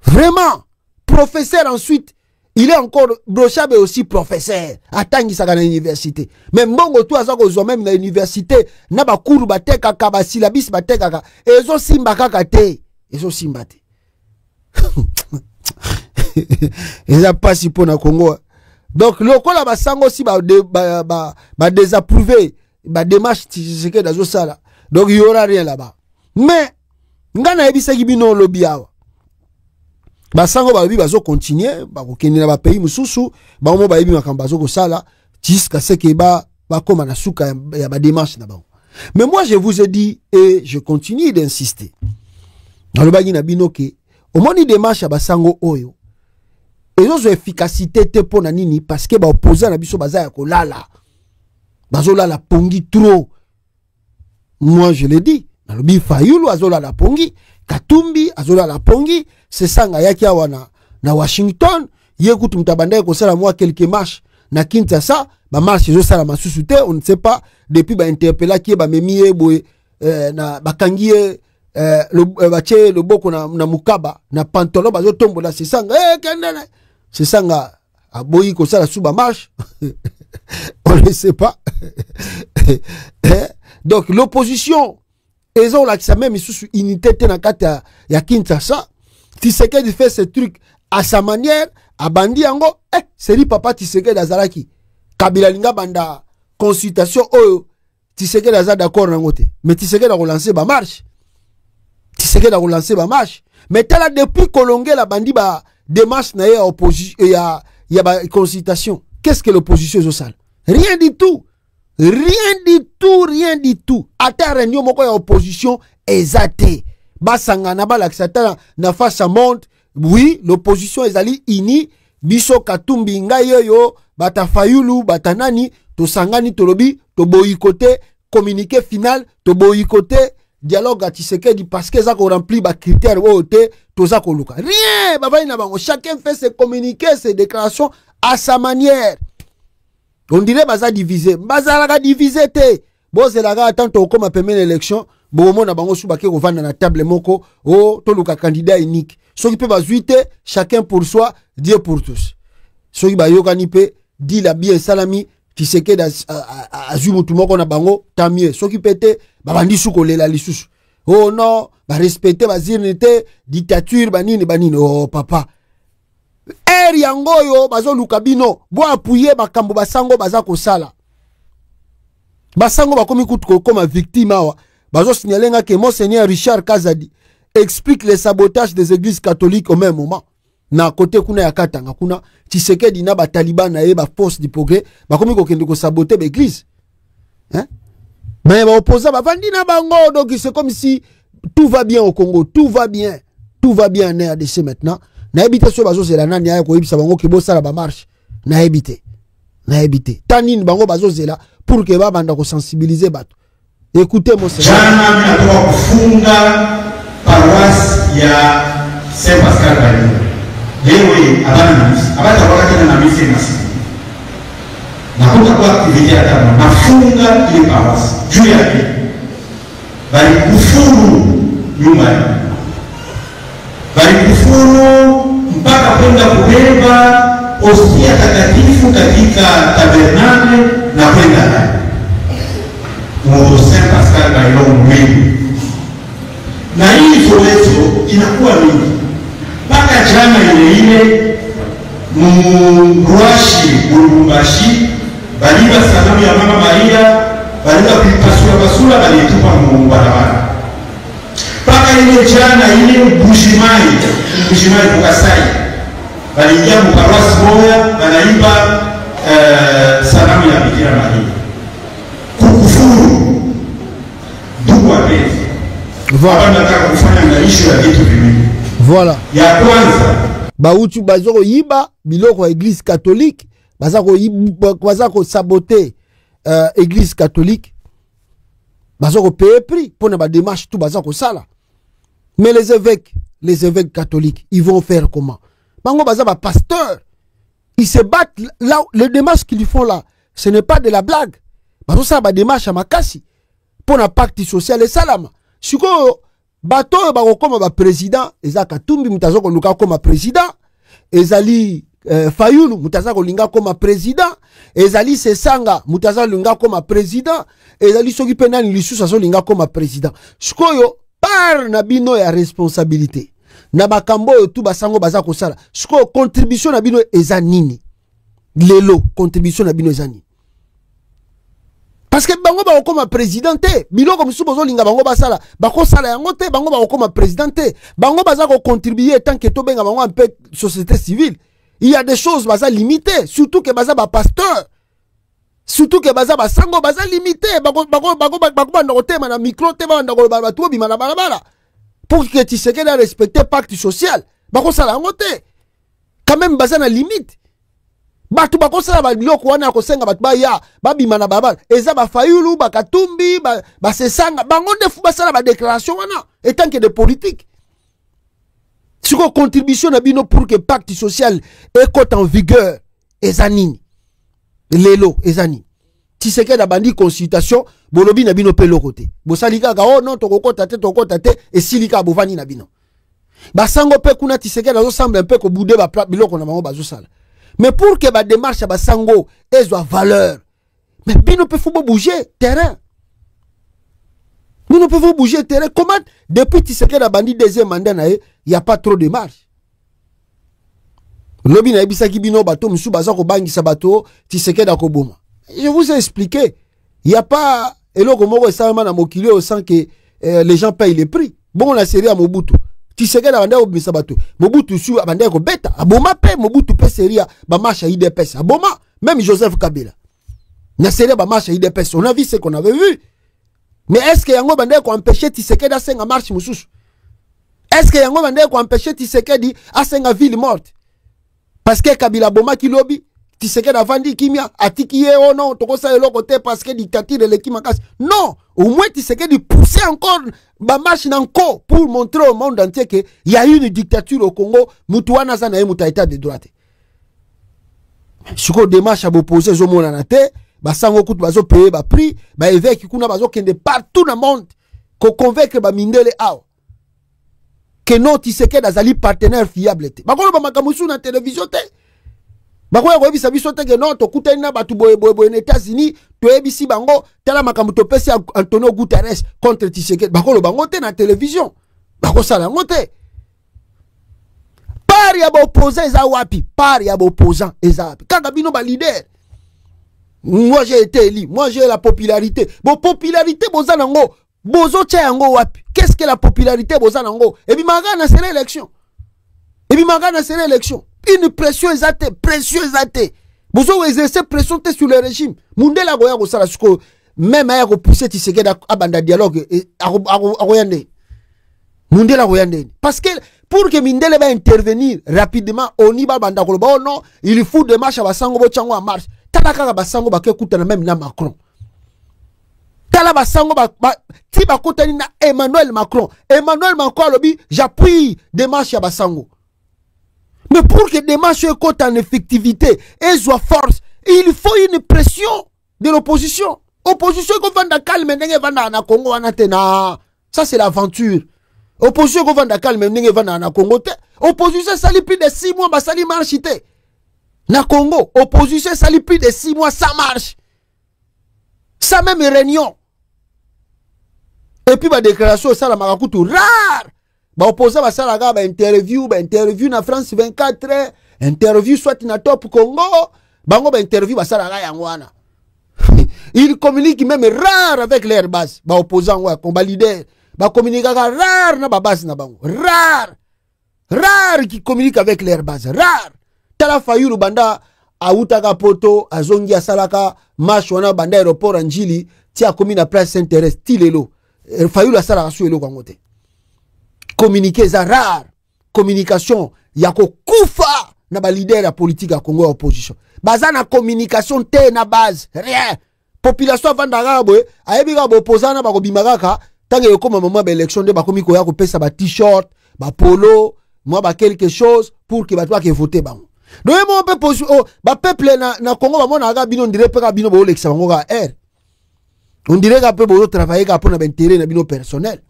Vraiment, professeur ensuite, il est encore, Boshab est aussi professeur. Attends, ça à l'université. Mais Mbongo, toi, ça qu'on même dans l'université, n'a pas cours, bate kaka, ba syllabis, bate kaka. Et ils ont simba kaka te. Ils ont simba te. Ils ont pas si pour na Congo. Donc, le Kola Basango aussi, ba désapprouvé, ba démarche, c'est que dans ça là. Donc, il y aura rien là-bas. Mais, ngana ebisa kibino lobi awa basango ba lobi bazo continuer ba kokende na ba pays mususu ba mo ba yebi makamba bazo ko sala jusqu'à ce que ba koma na suka ya ba démarche na ba. Mais moi je vous ai dit et je continue d'insister alobaki na bino ke au moni démarche ya basango oyo ezo efficacité te pona nini parce que ba opposant na biso baza ya kolala bazo lala pongi trop. Moi je l'ai dit Nalobi Fayulu azola la pongi, Katumbi azola la pongi, c'est ça yaki awa na Washington, yekutu mtabanda ko sala moi quelques marches na Kinshasa, ba marche zo sala masusu te, on ne sait pas depuis ba interpella ki ba memie boy na bakangie le bache le boko na mukaba na pantalon bazo tombola c'est ça kendele c'est ça aboyi ko sala sous ba marche. On ne sait pas. Donc l'opposition ils ont là que ça même sous unité tenakata ya Kinshasa. Tshisekedi fait ce truc à sa manière, à bandi yango, c'est lui papa Tshisekedi azalaki. Kabila linga banda consultation oyo Tshisekedi aza d'accord nangote. Mais Tshisekedi a relancé ba marche. Tshisekedi a relancé ba marche. Mais tala depuis Kolongé la bandi ba démarche na ya opposition ya ba consultation. Qu'est-ce que l'opposition zo sale? Rien du tout. Rien du tout. À ta réunion, moko ya opposition, ezate. Basanga na balaksata na face à monde. Oui, l'opposition ezali ini. Biso Katumbi ngayoyo, bata Fayulu, bata nani, to sangani to lobi, to boycotté, communiqué final, to boycotté, dialogue à Tshisekedi parce que ça qu'on remplit ba critères ote, to za ko luka. Rien, baba ina bango. Chacun fait ses communiqués, ses déclarations à sa manière. On dirait baza divisé. Baza la divisé te. Boze la ga tant comme a permis l'élection. Bomo na bango subake ko vanda na table moko. Oh, to luka candidat unique. Ceux qui peuvent azuite, chacun pour soi, Dieu pour tous. Ceux qui ba yokani pe, dit la bien salami, Tshisekedi azumu tout moko na bango, tant mieux. Ceux qui pété, ba bandi suko lela lisusu. Oh non, ba respecter ba zirnité, dictature banini. Oh papa. Yangoyo bazo lukabino bo appuyer bakambo basango baza ko sala basango bakomi kutuko comme victime awa bazo signaler que monseigneur Richard Kazadi explique les sabotages des églises catholiques au même moment na côté kuna ya Katanga kuna Tshisekedi na ba taliban na ba force du progrès bakomi ko kende ko saboter l'église hein mais ba opposant ba vandi na bango donc c'est comme si tout va bien au Congo, tout va bien en RDC maintenant. Na habité so bazo zela nani ya ko yibisa bango ke bo sala ba marche na habité tanine bango bazo zela pour que ba banda ko sensibiliser bato. Écoutez mon seigneur jana minatoka kufunga paroisse ya Saint Pascal Balinga leo abana abata wakati na misi na siku nakuta kwa activité ya tano nafunga ile paroisse juu yake bali kufuru nyumbani bali kufuru mpaka kwenda kubeba hostia takatifu katika tabernane na kwenda naye mu Saint Pascal Bailon mwingi. Na hii zoezo inakuwa mingi mpaka jana ile Mruashi Lubumbashi baliba sanamu ya Mama Maria baliba kuipasula balitupa mu barabara mpaka ile jana ile Bushimai Bukasai baliingia mu paroisse moja banaiba sanamu ya Bikira Maria kukufuru ndugu wapenzi. Voilà, nataka kufanya maisha ya vitu viwili. Voilà. Ya kwanza bautu bazoko yiba biloko ya église catholique bazako saboter église catholique bazoko payer prix pour na démarche tout bazako sala. Mais les évêques catholiques, ils vont faire comment? Bango bazaba pasteur, ils se battent là, les démarches qu'ils font là, ce n'est pas de la blague. Bazo ça ba démarche à makasi pour na pacte social et salama. Siko bato bako comme ba président, eza Katumbi mutazoko luka comme président, ezali Fayulu mutazako linga comme président, ezali Sesanga mutazako linga comme président, ezali soki penani lisusu azo linga comme président. Siko yo par na bino ya responsabilité. Na bakambo yo tu basango bazako sala. Siko contribution na bino eza nini? Lelo contribution na bino eza nini? Parce que bango ba okoma présidenté, biloko musu bozo linga bango basala, bako sala yango te, bango ba okoma présidenté, bango bazako contribuer tant que to benga bango un peu société civile. Il y a des choses baza limitées, surtout que baza ba pasteur. Surtout que baza ba sango baza limité, bako bandote na micro te ba ndako ba to bi bala. Pour que tu sais que respecter pacte social, bako sala yango te. Quand même baza na limite. Batu bako sala ba biloko wana ko senga batu ba ya ba bimana baba eza ba Fayulu ba Katumbi ba Sesanga bango defu ba sala ba déclaration wana étant que de politique. Siko contribution na bino pour que pacte social est en vigueur ezanini lelo ezani tiseke da bandi consultation bolobi na bino pe lokote bosalika ka oh non tokokota te et silika bovani na bino basango pe kuna tiseke na zo semble un peu ko boudé ba biloko na bango bazo sala. Mais pour que la démarche à Sango ait valeur, mais bino peut faut bouger terrain. Nous ne pouvons bouger terrain. Comment depuis Tshisekedi a bandit deuxième mandat il n'y a pas trop de marche. Lobi na ebisaki bino bato musu bazako bangi sabato Tshisekedi akoboma. Je vous ai expliqué, il n'y a pas eloko moko esama na mokili au sens que les gens payent les prix. Bon la série à Mobutu. Tshisekedi abanda obisa bato Mobutu su abanda ko beta aboma pe Mobutu pe seria ba marche IDPS aboma même Joseph Kabila na seria ba marche IDPS on a vu ce qu'on avait vu. Mais est-ce que yango banda ko empêcher Tshisekedi a senga marche mususu? Est-ce que yango banda ko empêcher Tshisekedi a senga ville morte? Parce que Kabila boma ki lobi Tshisekedi avandi kimia atiki ye oh non toko sa eloko te parce que dictature de l'Ekimakasi. Non, au moins Tshisekedi pousser encore ba marche encore pour montrer au monde entier que il y a une dictature au Congo, mutuana za na muta état de droit. Siko démarche à opposer zo mona na te, ba sango kutu bazo payer ba prix, ba évêque kuna bazo kende partout dans le monde ko convaincre ba mindele aw. Que non Tshisekedi azali partenaire fiable te. Ba ko ba makamusu na télévision te. Bakoya ko ebisa biso te que non to kutani na batu boye na États-Unis to ebisi bango tala makamu to pesi Antonio Guterres contre Tshisekedi bakolo bango te na télévision bako sala ngo te pari ya ba opposant eza wapi pari ya ba opposant eza wapi kaka bino ba leader. Moi j'ai été élu, moi j'ai la popularité. Bon popularité boza nango bozo tia yango wapi? Qu'est-ce que la popularité boza nango? Et bi manga na sera élection. Une pression exatée, Bozo exercer pression sur le régime. Mundela goya go sala suko même aya go pousser Tshisekedi à banda dialogue agoyande. Mundela goyande. Parce que pour que Mindele va intervenir rapidement on y va banda ko oh non, il faut des marches à basango bo chango en marche. Tala kaka basango ba ke kutana même na Macron. Tala basango ba ti ba kutani na Emmanuel Macron lobi j'appuie des marches à basango. Mais pour que des marches soient en effectivité, et soient force, il faut une pression de l'opposition. Opposition qu'on vende calme, n'enge vanda na Congo anatena. Ça c'est l'aventure. Opposition qu'on vende calme, n'enge vanda na Congo te. Opposition sali plus de 6 mois, bah sali marchité. Na Congo, opposition sali plus de 6 mois, ça marche. Ça même réunion. Et puis ma déclaration ça la marakutu rare. Ba opposant ba sala ga ba interview na France 24, interview soit na Top Congo, bango ba interview ba sala ga yangwana. Il communique même rare avec leur base. Ba opposant wa combat leader, ba communique rare na ba base na bango. Rare qui communique avec leur base, rare. Tala Fayulu banda autaka poto azongi asalaka marche wana banda aéroport Anjili tia komi na place Saint-Thérèse tilelo. Fayulu asala su elo kangote. Communiquer za rare. Communication yako kufa na ba leader ya politique ya Congo ya opposition. Baza na communication te na base, rien. Population vandanga boy, ayebiga bo opposant ba ko bimagaka tange yokoma moment ba élection de ba komi ko ya ko pesa ba t-shirt, ba polo, moi ba quelque chose pour que ba toi que voter bango. Donc mon peuple oh ba peuple na Congo ba mona ga bino ndire pe ga bino bo lexa bango ga air. On dirait qu'après vous travailler pour un intérêt na bino personnel.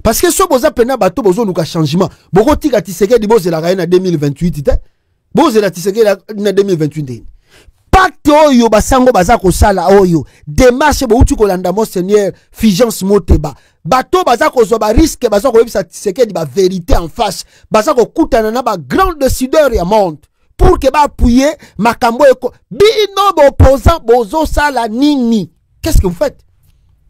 Parce que so boza pena bato bozo nuka changement. Boko tika Tshisekedi boze la na 2028 te. Boze la Tshisekedi na 2028. Pacte oyo basango baza ko sala oyo. Démarche bo uti ko landa Monseigneur Fulgence Moteba. Bato baza ko zo ba risque baza ko yebisa Tshisekedi ba vérité en face. Baza ko kutana na ba grand décideur ya monde. Pour que ba appuyer makambo eko. Bino bo opposant bozo sala nini. Qu'est-ce que vous faites?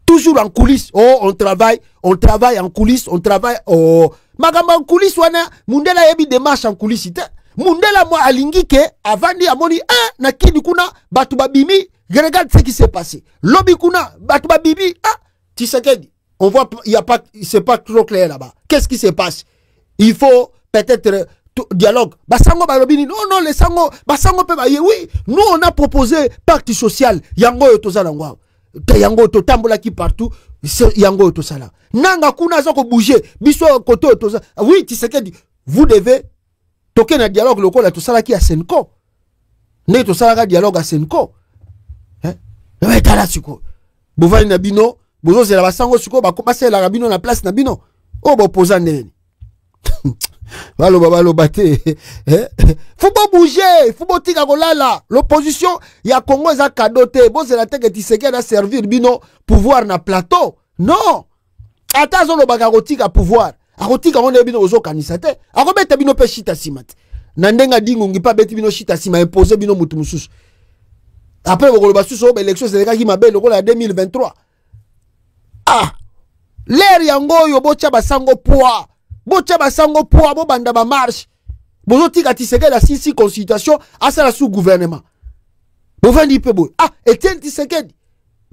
Toujours en coulisses. Oh, on travaille en coulisses, on travaille. Oh, magamba en coulisses, wana, mundela yebi démarche en coulisses. Mundela moi alingi ke, avandi amoni, na kini kuna, batu babimi, regarde ce qui s'est passé. Lobby kuna, batu babimi, Tshisekedi. On voit, il y a pas, c'est pas trop clair là-bas. Qu'est-ce qui se passe? Il faut peut-être dialogue. Basango balobini, non, les sango, basango pe baye, oui. Nous, on a proposé pacte social. Yango yotoza langwa. Yango to tambola ki partout yango to sala nanga kuna zako bouger biso côté to oui Tshisekedi vous devez toquer na dialogue lokola to sala ki a Senko ne to sala ka dialogue a Senko mais tala siko bovali na bino bozo zela basango siko ba komasa la bino na place na bino o bo posa neni balo bate faut pas bouger, faut pas tika kolala. L'opposition ya Congo za kadote bo zela teke Tshisekedi a servir bino pouvoir na plateau. Non. Ata zo lo baka kotika pouvoir. Akotika on bino ozo kanisa te. Akobeta bino pe shita simate. Na ndenga dingo ngi pa beti bino shita sima imposer bino mutu mususu. Après bokolo basusu ba élection c'est ki mabe lokola 2023. L'air yango yo bocha basango poa. Bocha basango poa bo banda ba marche. Bozo tika Tshisekedi la sisi consultation à ça la sous gouvernement. Bovendi pe boy. Etienne Tshisekedi.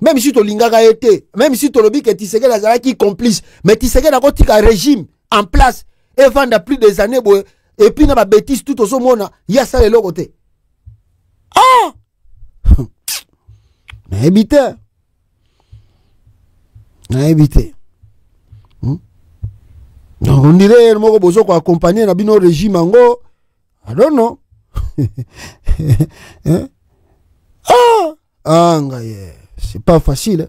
Même si to lingaka été, même si to lobi que Tshisekedi la zala qui complice, mais Tshisekedi a kotika régime en place et vendre plus des années boy et puis na ba bêtise tout au mona, ya ça le côté. Na éviter. Donc on dirait moko bozo ko accompagner na bino régime ango. I don't know. C'est pas facile.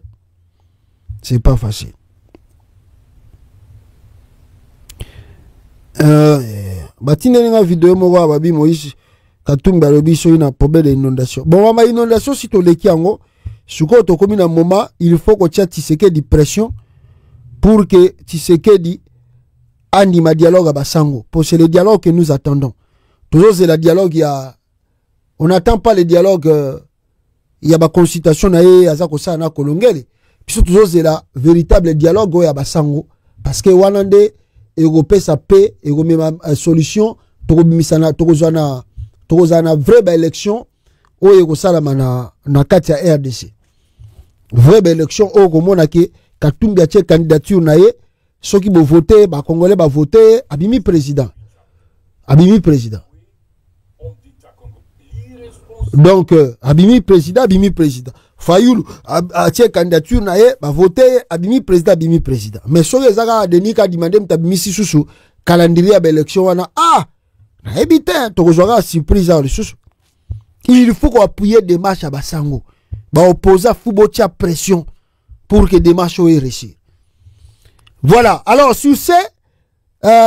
C'est pas facile. Batine nga vidéo moko babi Moïse Katumbi alobi so ina problème d'inondation. Bon ma inondation si to leki ango, suko to komi na moment, il faut que Tshisekedi pression pour que Tshisekedi anima dialogue à Basango. Pour c'est le dialogue que nous attendons. Toujours c'est le dialogue, on n'attend pas le dialogue, il y a ma consultation na azako sa na kolongele. Puis toujours c'est la véritable dialogue à Basango. Parce que wanande européen sa paix et même solution, tokobimisana tokozana vraie élection o ekosala na kati ya RDC. Vraie élection o komona ke Katumbi a candidature na ye. Ceux qui vont voter, les Congolais vont voter, Abimi président. Abimi président. Donc, Abimi président. Fayulu, a tiré candidature, va voter, Abimi président. Mais ceux qui ont demandé, Abimi Sissou, calendrier à l'élection, na évité, tu rejoindras surprise à l'élection. Il faut qu'on appuie des marches à Bassango. Opposa Fubotia pression pour que des marches soient réussies. Voilà. Alors, sur ce,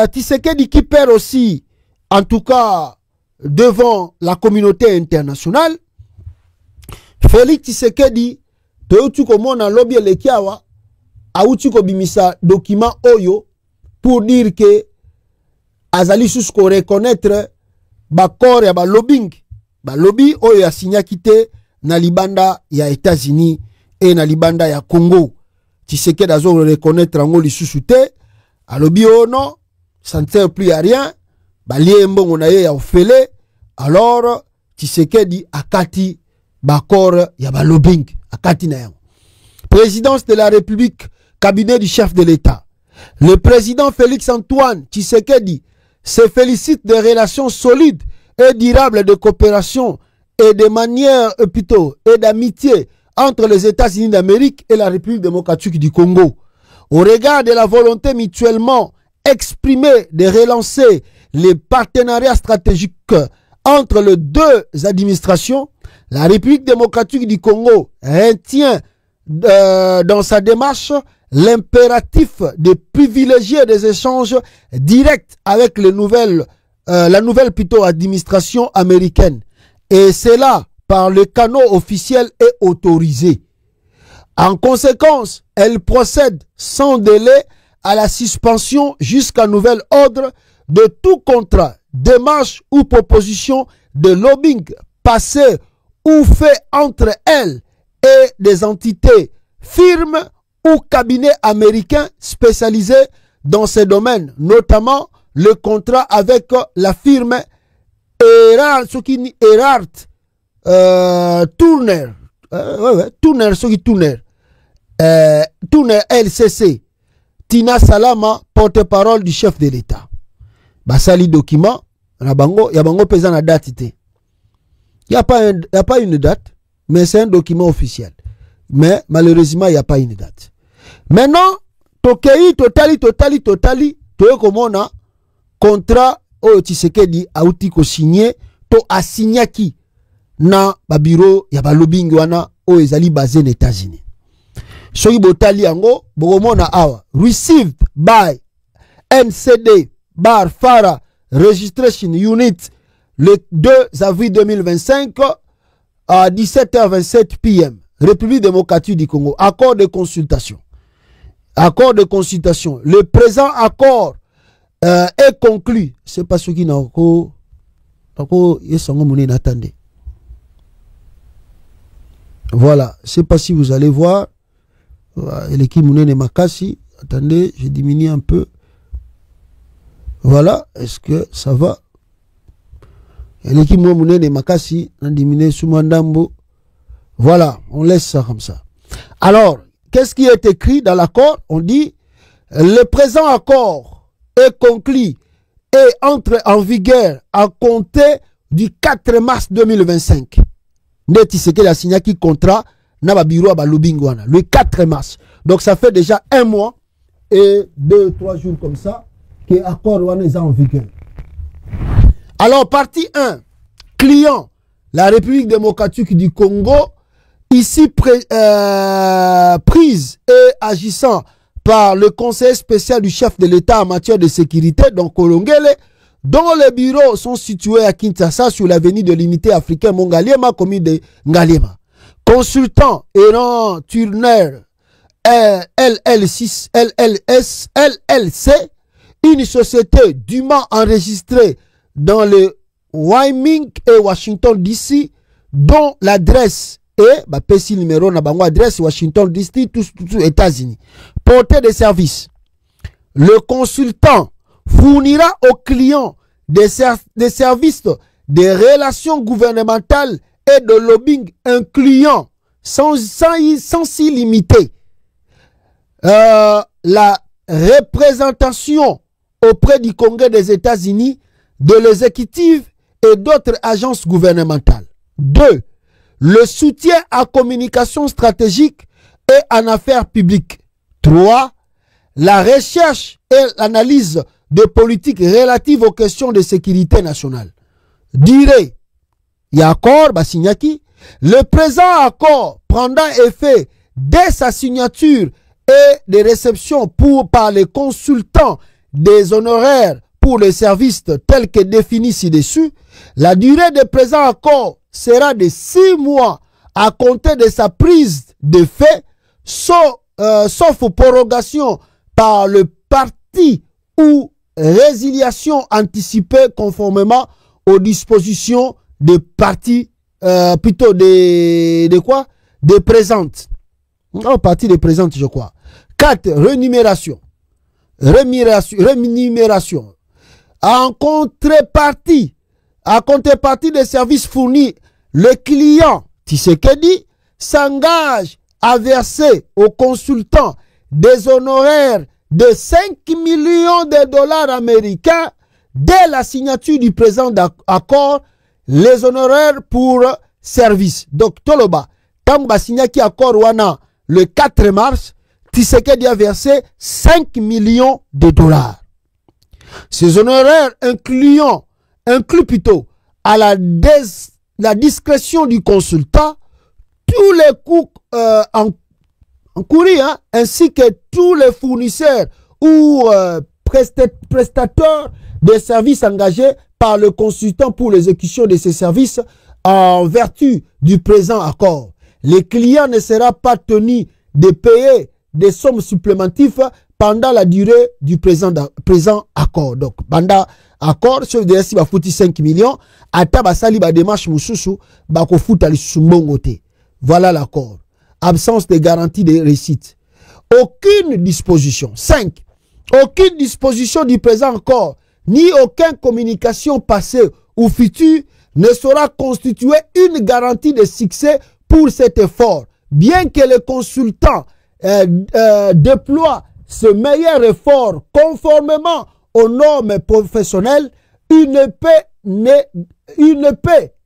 Tshisekedi qui perd aussi, en tout cas, devant la communauté internationale, Félix Tshisekedi, Teutu Komona Lobby Lekiawa, Aoutu Kobimisa document Oyo, pour dire que Azali Susko reconnaître Bakor ya ba lobbying, ba lobby Oyo ya signa kite na libanda ya États-Unis et na libanda ya Congo. Tshisekedi azo reconnaître ngo lisusu te, alobi oh non, ça ne sert plus à rien, balie mbongo na ye ya ofele, alors Tshisekedi akati bakor ya ba lobbying, akati na yango. Présidence de la République, cabinet du chef de l'État. Le président Félix Antoine Tshisekedi se félicite des relations solides et durables de coopération et de manière plutôt et d'amitié entre les États-Unis d'Amérique et la République démocratique du Congo. Au regard de la volonté mutuellement exprimée de relancer les partenariats stratégiques entre les deux administrations, la République démocratique du Congo retient dans sa démarche l'impératif de privilégier des échanges directs avec la nouvelle plutôt administration américaine, et cela par le canal officiel et autorisé. En conséquence, elle procède sans délai à la suspension jusqu'à nouvel ordre de tout contrat, démarche ou proposition de lobbying passé ou fait entre elle et des entités, firmes ou cabinets américains spécialisés dans ces domaines, notamment le contrat avec la firme Erard Turner, Turner LCC, Tina Salama, porte-parole du chef de l'État. Basali document, yabango pesant la date. Il n'y a pas une date, mais c'est un document officiel. Mais malheureusement, il n'y a pas une date. Maintenant, Tokei, totali, comme on a contrat, Tshisekedi a outi ko signé, to a signé qui na ba bureau ya ba lobbying wana o ezali basé aux États-Unis. Soki botali yango, bokomona awa, received by NCD bar FARA Registration Unit le 2 avril 2025 à 17h27 p.m. République démocratique du Congo. Accord de consultation. Accord de consultation. Le présent accord est conclu. C'est pas ce qui n'a encore. Voilà. Je ne sais pas si vous allez voir. L'équipe Mounene Makasi. Attendez, je diminue un peu. Voilà. Est-ce que ça va? L'équipe Mounene Makasi. On diminue Soumandambo. Voilà. On laisse ça comme ça. Alors, qu'est-ce qui est écrit dans l'accord? On dit le présent accord est conclu et entre en vigueur à compter du 4 mars 2025. Tshisekedi a signé qui contrat na bureau à Lubingwana le 4 mars. Donc ça fait déjà un mois et 2-3 jours comme ça que l'accord est en vigueur. Alors partie 1, client, la République démocratique du Congo, ici prise et agissant par le conseil spécial du chef de l'État en matière de sécurité, donc Kolongele, dont les bureaux sont situés à Kinshasa sur l'avenue de l'unité africaine Mongaliema, commune de Ngaliema. Consultant Eran Turner LLC, une société dûment enregistrée dans le Wyoming et Washington DC, dont l'adresse et PC numéro na bango adresse Washington DC, tous États-Unis. Portée de services. Le consultant fournira aux clients des services de relations gouvernementales et de lobbying incluant sans s'y limiter la représentation auprès du Congrès des États-Unis de l'exécutif et d'autres agences gouvernementales. 2. Le soutien à communication stratégique et en affaires publiques. 3. La recherche et l'analyse de politiques relatives aux questions de sécurité nationale. Durée il y a accord, signaki. Le présent accord prendra effet dès sa signature et des réceptions par les consultants des honoraires pour les services tels que définis ci-dessus. La durée du présent accord sera de 6 mois à compter de sa prise de fait, sauf prorogation par le parti ou résiliation anticipée conformément aux dispositions des parties, plutôt des présentes. Oh, partie des présentes, je crois. 4. Rémunération. En contrepartie des services fournis, le client, Tshisekedi, s'engage à verser aux consultants des honoraires de 5 millions de dollars américains dès la signature du présent accord, les honoraires pour service. Donc, Toloba, Tamba signaki accord wana le 4 mars, Tshisekedi a versé 5 millions de dollars. Ces honoraires incluent plutôt à la discrétion du consultant tous les coûts encourus, ainsi que tous les fournisseurs ou prestateurs de services engagés par le consultant pour l'exécution de ces services en vertu du présent accord. Le client ne sera pas tenu de payer des sommes supplémentives pendant la durée du présent accord. Donc, pendant accord, sur le DSI, 5 millions, ata basali ba démarche mususu, ba ko futa lisusu mbongote. Voilà l'accord. Absence de garantie de réussite. Aucune disposition. 5. Aucune disposition du présent accord, ni aucune communication passée ou future ne sera constituée une garantie de succès pour cet effort. Bien que le consultant déploie ce meilleur effort conformément aux normes professionnelles, il ne peut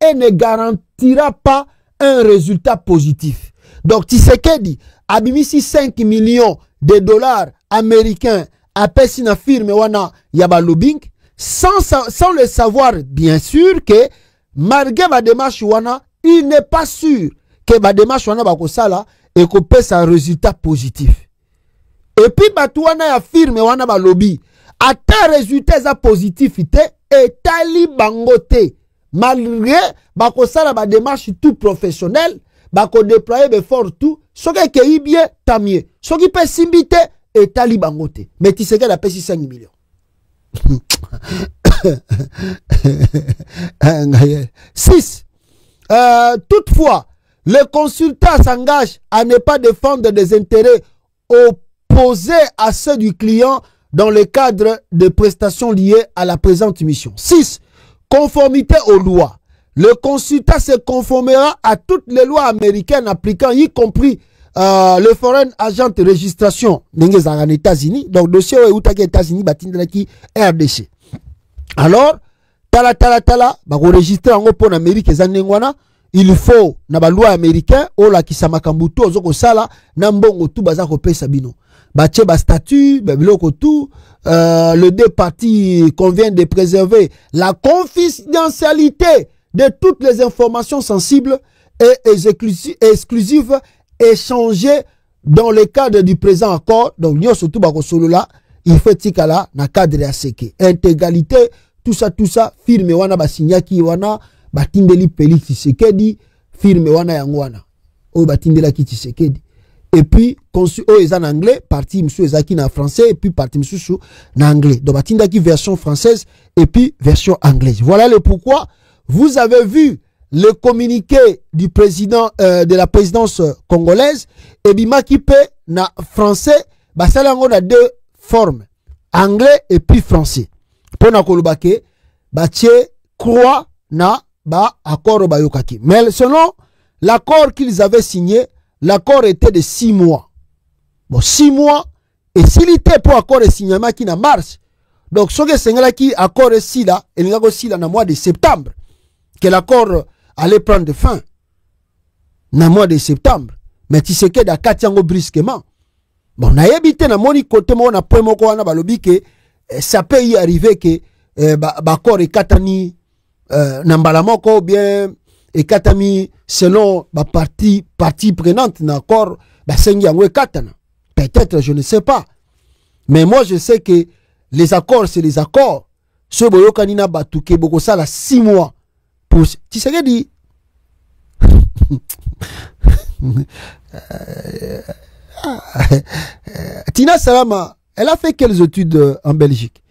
et ne garantira pas un résultat positif. Donc, Tshisekedi a mis 5 millions de dollars américains à Pessina firme wana yaba lobbying, sans le savoir bien sûr que malgré ma démarche wana, il n'est pas sûr que ma démarche wana bakosala et qu'on pèse un résultat positif. Et puis batouana ya firme wana ba lobby ata résultat positifité et tali bangote malgré bakosala ba démarche tout professionnel bako déployer d'efforts tout ce qui est bien tant mieux ce qui peut simbité et tali bangote mais tu sais qu'elle a payé 5 millions. 6. Toutefois, le consultant s'engage à ne pas défendre des intérêts opposés à ceux du client dans le cadre de prestations liées à la présente mission. 6. Conformité aux lois. Le consultant se conformera à toutes les lois américaines appliquant, y compris le Foreign Agent Registration en États-Unis. Donc, dossier où est États-Unis, RDC. Alors, tala, enregistrer en pour l'Amérique, il faut, na ba loi américain, ola kisamakambuto, ozoko sala, nambongo tout bazako pesa bino. Bache ba statut, babiloko tout, le deux parties conviennent de préserver la confidentialité de toutes les informations sensibles et exclusives échangées dans le cadre du présent accord. Donc, nous surtout bako solo là, il faut tikala na cadre ACK. Intégralité, tout ça, firme wana basinyaki wana, batindeli peli Tshisekedi, firme wana yangwana. O batindela ki Tshisekedi. Et puis, conçu en anglais, partie monsieur ezaki na français, et puis partie monsieur na anglais. Donc batindaki version française, et puis version anglaise. Voilà le pourquoi. Vous avez vu le communiqué du président, de la présidence congolaise, et bimakipe na français, basalango na deux formes, anglais et puis français. Pona kolubake, batie croix na ba accord bayokaki. Mais selon l'accord qu'ils avaient signé, l'accord était de 6 mois. Bon, 6 mois, et s'il était pour accord de signement qui na mars, donc ce que c'est qui accord ici là, et il y a aussi là dans le mois de septembre, que l'accord allait prendre fin. Dans le mois de septembre. Mais tu sais que d'accord tiango brusquement. Bon, on a évité na moni côté mo na point moko wana balobi que ça peut y arriver que accord et katani nambala moko bien et katami selon ma partie prenante d'accord bah sengi yango katana peut-être je ne sais pas mais moi je sais que les accords c'est les accords ce boyo kanina batuke boko sala 6 mois pour tu sais que dit Tina Salama elle a fait quelles études en Belgique?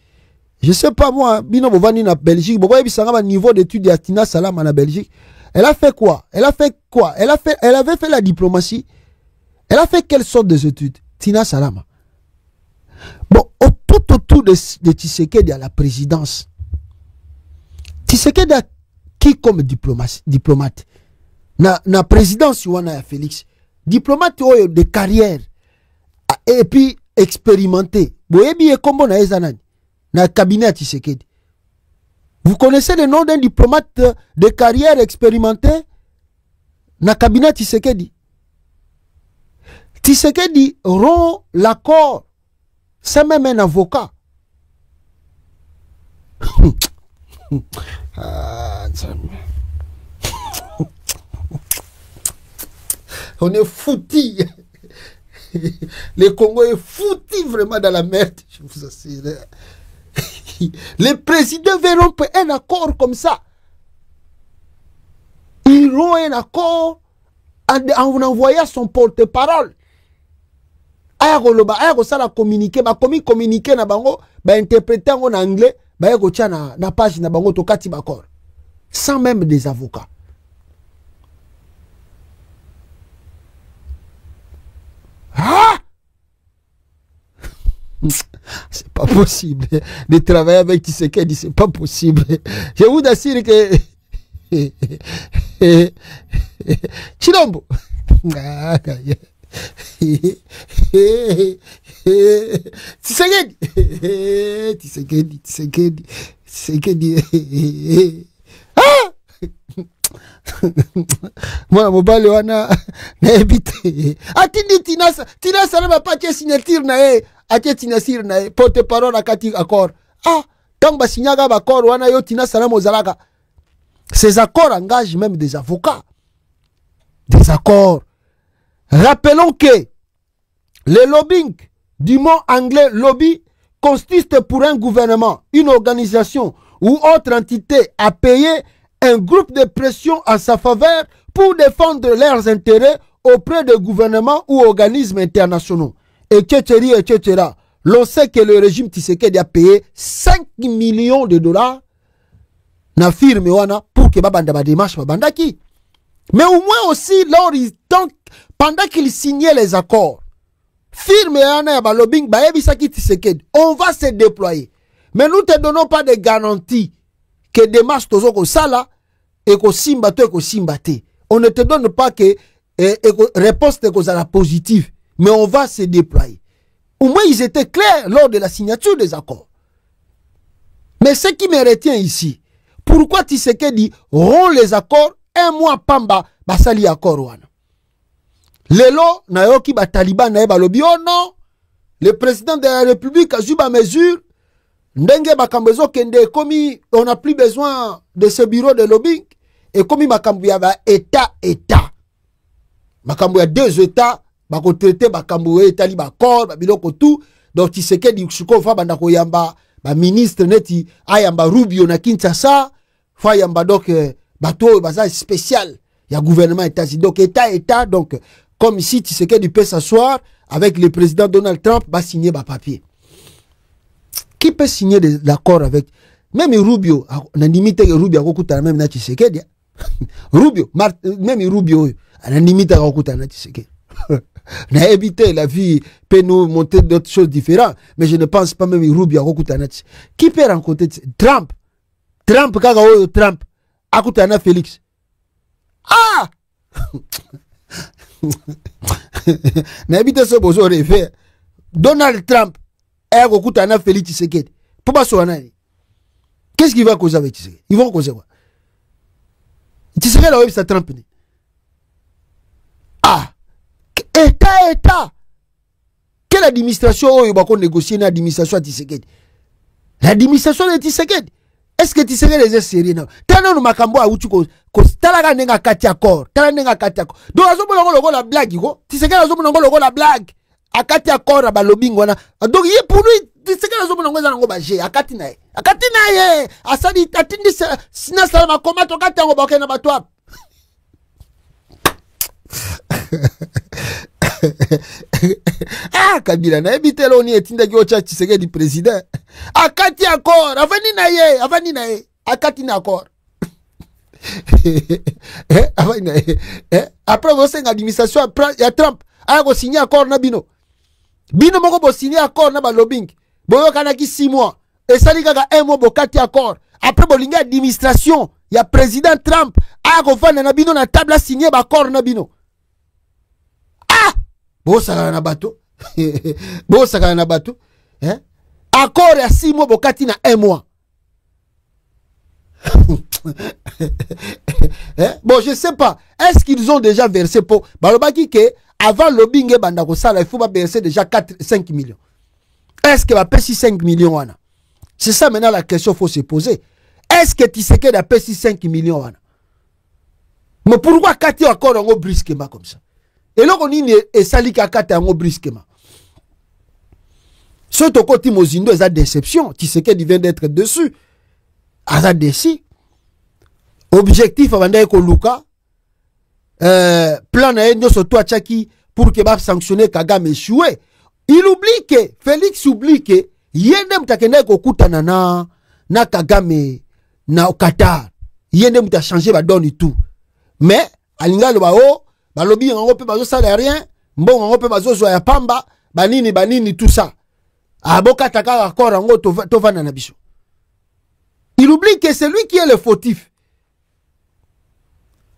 Je sais pas moi, bino bovani na Belgique, boboye bisanga niveau d'études de Tina Salama na Belgique. Elle a fait quoi? Elle avait fait la diplomatie. Elle a fait quelle sorte d'études? Tina Salama. Bon, tout autour de Tshisekedi à la présidence. Tshisekedi a qui comme diplomate? Na présidence wana ya Félix. Diplomate de carrière. Et puis expérimenté. Boyebi kombo na ezanani na cabinet Tshisekedi. Vous connaissez le nom d'un diplomate de carrière expérimenté na cabinet Tshisekedi? Tshisekedi rompt l'accord. C'est même un avocat. On est foutis. Le Congo est foutu vraiment dans la merde. Je vous assure. Les présidents verront un accord comme ça. Ils auront un accord en envoyant son porte-parole. Ça la communiquer, communiquer na bango, interpréter en anglais, na page na bango to kati bakor. Sans même des avocats. Ah! C'est pas possible de travailler avec Tshisekedi, c'est pas possible. Je vous assure que Chilombo Tshisekedi ah! Moi mobile wana na ebite atindi Tina Salama pas que signature na e atie signature na e porte parole akati accord ah donc ba signaga ba accord wana yo Tina Salama ozalaka. Ces accords engagent même des avocats, des accords. Rappelons que le lobbying du mot anglais lobby consiste pour un gouvernement, une organisation ou autre entité à payer un groupe de pression en sa faveur pour défendre leurs intérêts auprès de gouvernements ou organismes internationaux. Etc. L'on sait que le régime Tshisekedi a payé 5 millions de dollars na firme wana pour que babanda ba démarche babandaki. Mais au moins aussi, pendant qu'il signait les accords, firme wana ya ba lobbying ba ebisaki Tshisekedi, on va se déployer. Mais nous ne te donnons pas de garantie que démarche tozoko sala et que simba to et que simba te. On ne te donne pas que réponse te positive, mais on va se déployer. Au moins ils étaient clairs lors de la signature des accords. Mais ce qui me retient ici, pourquoi Tshisekedi rompt les accords un mois pamba basali accord wana? Lelo na yoki ba Taliban na ba lobi oh non, le président de la République a joué ba mesure ndenge bakambezo kende komi on n'a plus besoin de ce bureau de lobbying et komi makambu ya ba état makambu ya deux états bako traiter bakambu etali ba corps ba biloko tout donc Tshisekedi suko fa banda ko yamba ba ministre neti ayamba Rubio na Kinshasa fa yamba donc bato baza spécial ya gouvernement états-unis donc état donc comme ici Tshisekedi peut s'asseoir avec le président Donald Trump va signer ba papier. Qui peut signer des accords avec même Rubio na limite que Rubio akokuta même na Tshisekedi Rubio même Rubio na limite akokuta na Tshisekedi na éviter la vie peut nous montrer d'autres choses différentes mais je ne pense pas même Rubio akokuta na qui peut rencontrer Trump kaka oyo Trump akuta na Félix ah na éviter ce bozo rêver Donald Trump akuta na Félix Tshisekedi pour pas soigner nani. Qu'est-ce qu'il va causer avec Tshisekedi? Ils vont causer quoi? Tshisekedi a eu sa Trump ni ah état quelle administration oyo bako négocier na administration à Tshisekedi? L'administration de Tshisekedi Est-ce que tu sais les sérieux non? Tana no makambo a uchu ko talaga nenga kati accord. Tala nenga kati accord. Donc azo bongo la blague ko. Tu sais que azo bongo la blague. Akati accord ba lobbying wana. Donc il pour lui tu sais que azo bongo za ngo ba je akati na ye. Akati na ye. Asadi atindi sina salama koma to kati ngo ba kena ba toi. Ah, Kabila na ebitelo oni etinda ki ocha Tshisekedi président. Akati accord, avani na ye, akati na accord. Avani na ye. Après vous avez administration ya Trump, a ko signer accord na bino. Bino moko bo signer accord na ba lobbying. Boyo kanaki 6 mois. Et ça li kaka 1 mois bo kati accord. Après bo linga administration ya président Trump, a ko fana na bino na table signer ba accord na bino. Bosaka na bato. Bosaka na bato. Accord à 6 mois, bokati na 1 mois. Bon, je sais pas. Est-ce qu'ils ont déjà versé pour. Balobaki que avant le lobbying bandako sala, il faut pas verser déjà 5 millions. Est-ce que va payer 5 millions wana? C'est ça maintenant la question qu'il faut se poser. Est-ce que tu sais que va payer 5 millions wana? Mais pourquoi Kati encore en brusquement comme ça? Et là, on est sali kakata en brusquement. Ce côté mozindo, c'est une déception. Tu sais qu'il vient d'être dessus. À déci. Objectif avant d'aller Luka. Plan à surtout à Tchaki pour que va sanctionner Kagame échoué. Il oublie que Félix oublie que yendem takende ko kutana na Kagame na au Qatar. Yendem ta changer va donner tout. Mais alinga lo ba o balobi ngo pe bazo sala rien, mbongo ngo pe bazo zo ya pamba, banini tout ça. Aboka taka accord ngo to vana na biso. Il oublie que c'est lui qui est le fautif.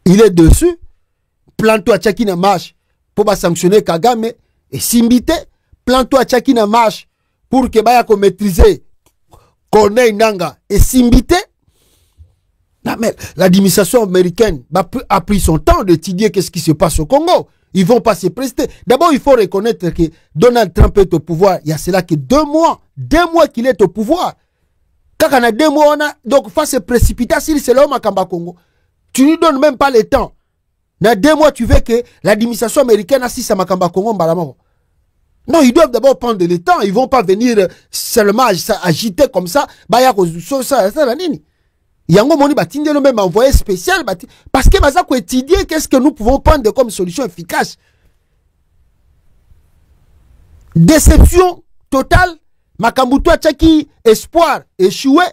Il est dessus. Plan-toi Tchaki na marche pour ba sanctionner Kagame et Simbite. Plan-toi Tchaki na marche pour que baya ko maîtriser Corneille Nanga et Simbite. L'administration américaine a pris son temps d'étudier qu'est-ce qui se passe au Congo. Ils vont pas se prester. D'abord, il faut reconnaître que Donald Trump est au pouvoir. Il y a cela que 2 mois qu'il est au pouvoir. Quand on a 2 mois, donc face à précipitation, c'est l'homme à Kamba Congo. Tu ne donnes même pas le temps. Dans 2 mois, tu veux que l'administration américaine assiste à Makamba Congo. Non, ils doivent d'abord prendre le temps. Ils vont pas venir seulement agiter comme ça. Yango moni batinde même envoyé spécial parce que baza ko étudier qu'est-ce que nous pouvons prendre comme solution efficace. Déception totale, Makambuto Tchaki espoir échoué.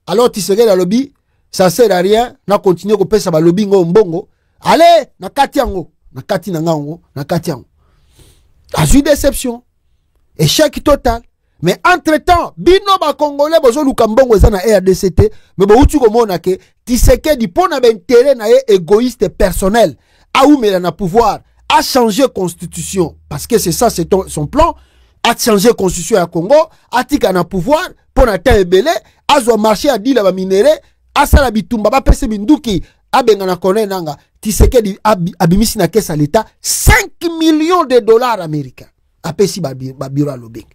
Alors tu serais dans le lobby, ça sert à rien, na continuer ko pesa ba lobby ngo mbongo. Allez, na kati yango, na kati na ngango, na kati yango. Azu déception, échec total. Mais entre-temps, bino ba Congolais bozo luka mbongo eza na RDCT, mais bo utu ko mona ke Tshisekedi pona ba intérêt na égoïste personnel, a oumela na pouvoir, a changé constitution parce que c'est ça c'est son plan, a changé constitution à Congo, a tika na pouvoir pona ta ebele, a zo marché a dila ba minéré, a sala bitumba ba pese binduki, a benga na Corneille Nanga, Tshisekedi abimisi na caisse à l'état 5 millions de dollars américains. A pesi ba bureau à lobbying.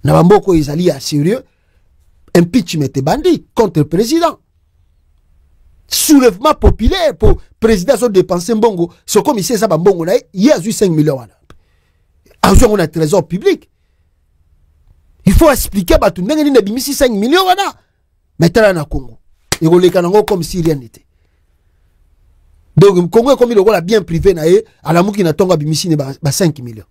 Nabamboko Izali à sérieux, impeachment et bandit contre le président. Soulèvement populaire pour le président de dépenser mbongo. Ce commissaire ça mbongo là, il a eu 5 millions. On a trésor public. Il faut expliquer à tout le monde qu'il a 5 millions. Maintenant na Congo. Et on les canons comme si rien n'était. Donc le Congo comme il a bien privé à la mouki na tonga bimisi 5 millions.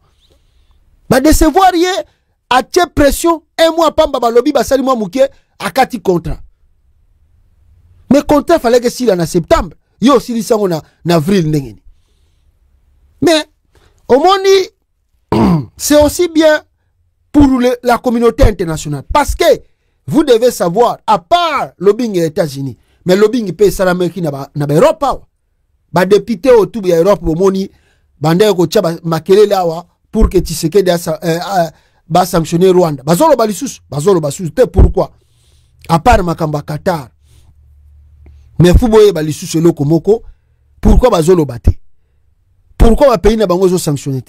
Ba décevoir rien. A tia pression, 1 mois pamba balobi basali mwa mouké a kati contrat. Mais contrat fallait que s'il en a septembre, yo aussi li sango na avril ndengeni. Mais au moins c'est aussi bien pour la communauté internationale parce que vous devez savoir à part lobbying aux États-Unis, mais lobbying peut ça l'Amérique na Europe ba député autour de Europe au moni bande ko tia makele lawa pour que Tshisekedi ba sanctionner Rwanda. Bazolo balisus, pourquoi? À part Makamba Qatar. Mais Fouboye balisus le Komoko, pourquoi bazolo bate? Pourquoi ba pays na bango zo sanctionner?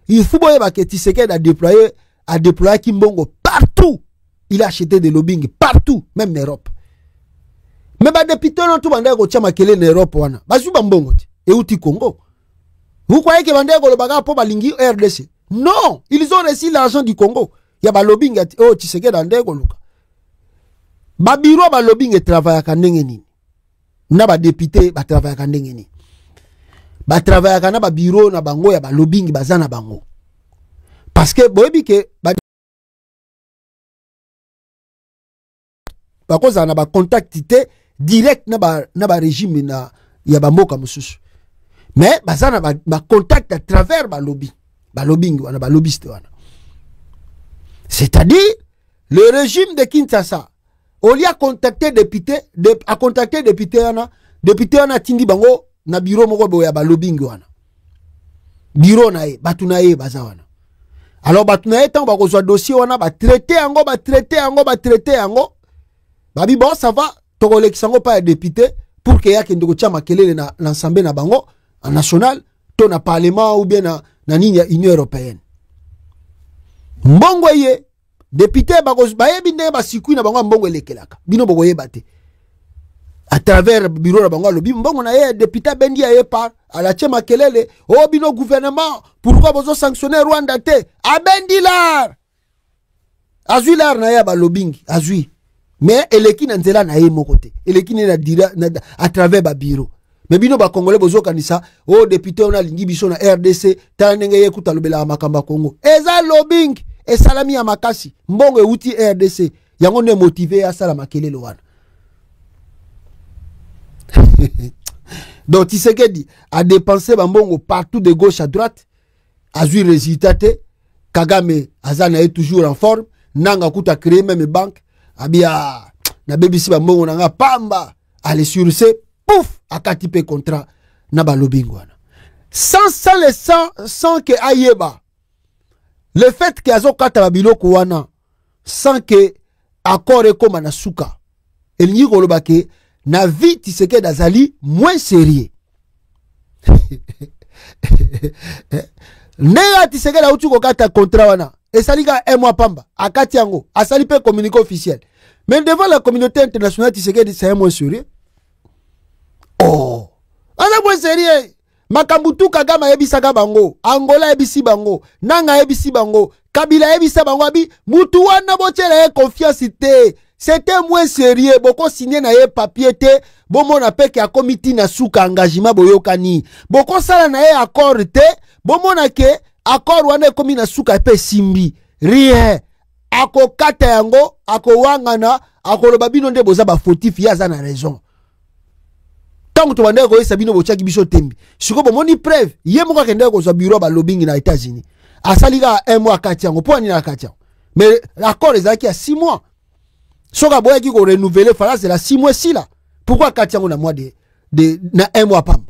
Il faut boye que Tshisekedi a déployé Kimbongo partout. Il a acheté des lobbying partout, même en Europe. Mais ba député on tout banda ko tia makele na Europe wana. Bazui ba mbongo te. Et outi Congo. Vous croyez que banda ko le baga po balingi RDC? Non, ils ont reçu l'argent du Congo. Ya ba lobbying oh Tshisekedi ande ko luka. Ba bureau ba lobbying et travail ka ndenge nini. Na ba député ba travail ka ndenge nini. Ba travail ka na ba bureau na bango ya ba lobbying bazana bango. Parce que boyebi ke ba cause na ba contactité direct na ba régime na ya ba mboka mususu. Mais bazana ba contact à travers ba lobby. Ba lobbying wana ba lobbyiste wana. C'est-à-dire le régime de Kinshasa au lieu à contacter député à contacter député wana tindi bango na bureau moko bo ya ba lobbying wana. Bureau na e batu na e baza wana. Alors batu na e tant ba kozwa dossier wana ba traiter yango babi bon ça va tokole kisango pa député pour que yake ndoko tia makelele na l'ensemble na bango en national to na parlement ou bien na nini ya Union européenne. Mbongo ye député bayebi nde basikui na bango mbongo elekelaka bino boko yeba te à travers bureau na bango lobi mbongo na ye député bendi ye par ala tia makelele o bino gouvernement pourquoi bozo sanctionner Rwanda te abendi lar azui lar na ya ba lobbying azui. Mais eleki na nzela na ye moko te eleki na dira à travers ba bureau. Mais bino ba congolais bozo kanisa o député on a lingi biso na RDC tala ndenge ye kuta lobela makamba Congo eza lobbying e salami ya makasi mbongo euti RDC yango ne motivé à sala makelele wana. Donc Tshisekedi a dépensé bambongo partout de gauche à droite azui résultat te Kagame azana est toujours en forme nanga kuta créer même banque abia na BBC bambongo nanga pamba aller sur ce pouf akatipe contrat na ba lobbying wana sans que ayeba le fait que azokata babiloko wana sans que accord ekoma na suka elingi koloba ke na vie Tshisekedi azali moins sérieux. Nea Tshisekedi auti kokata contrat wana esalika un mois pamba akati yango asali pe communiqué officiel. Mais devant la communauté internationale, Tshisekedi c'est un moins sérieux. Oh, un moins sérieux. Makambutu Kagame ebisaka bango, Angola ebisi bango, Nanga ebisi bango, Kabila ebisa bango abi, mutu wana bochela ye confiance te. C'était moins sérieux, boko signé na ye papier te, bomo na peke a comité na suka engagement boyokani. Boko sala na ye accord te, bomo na ke accord wana komi na suka pe simbi. Rien. Ako kata yango, ako wangana, ako lobabino nde boza ba fautif yaza na raison. Tant que tu vas sabino bochaki biso tembi. Siko bomoni preuve, ye moko kende ko zo bureau ba lobbying na États-Unis. Asaliga un mois kati yango, po ani na kati yango. Mais l'accord ezaki à 6 mois. Soka boya ki ko renouveler fala c'est la 6 mois si là. Pourquoi kati yango na mois na un mois pam?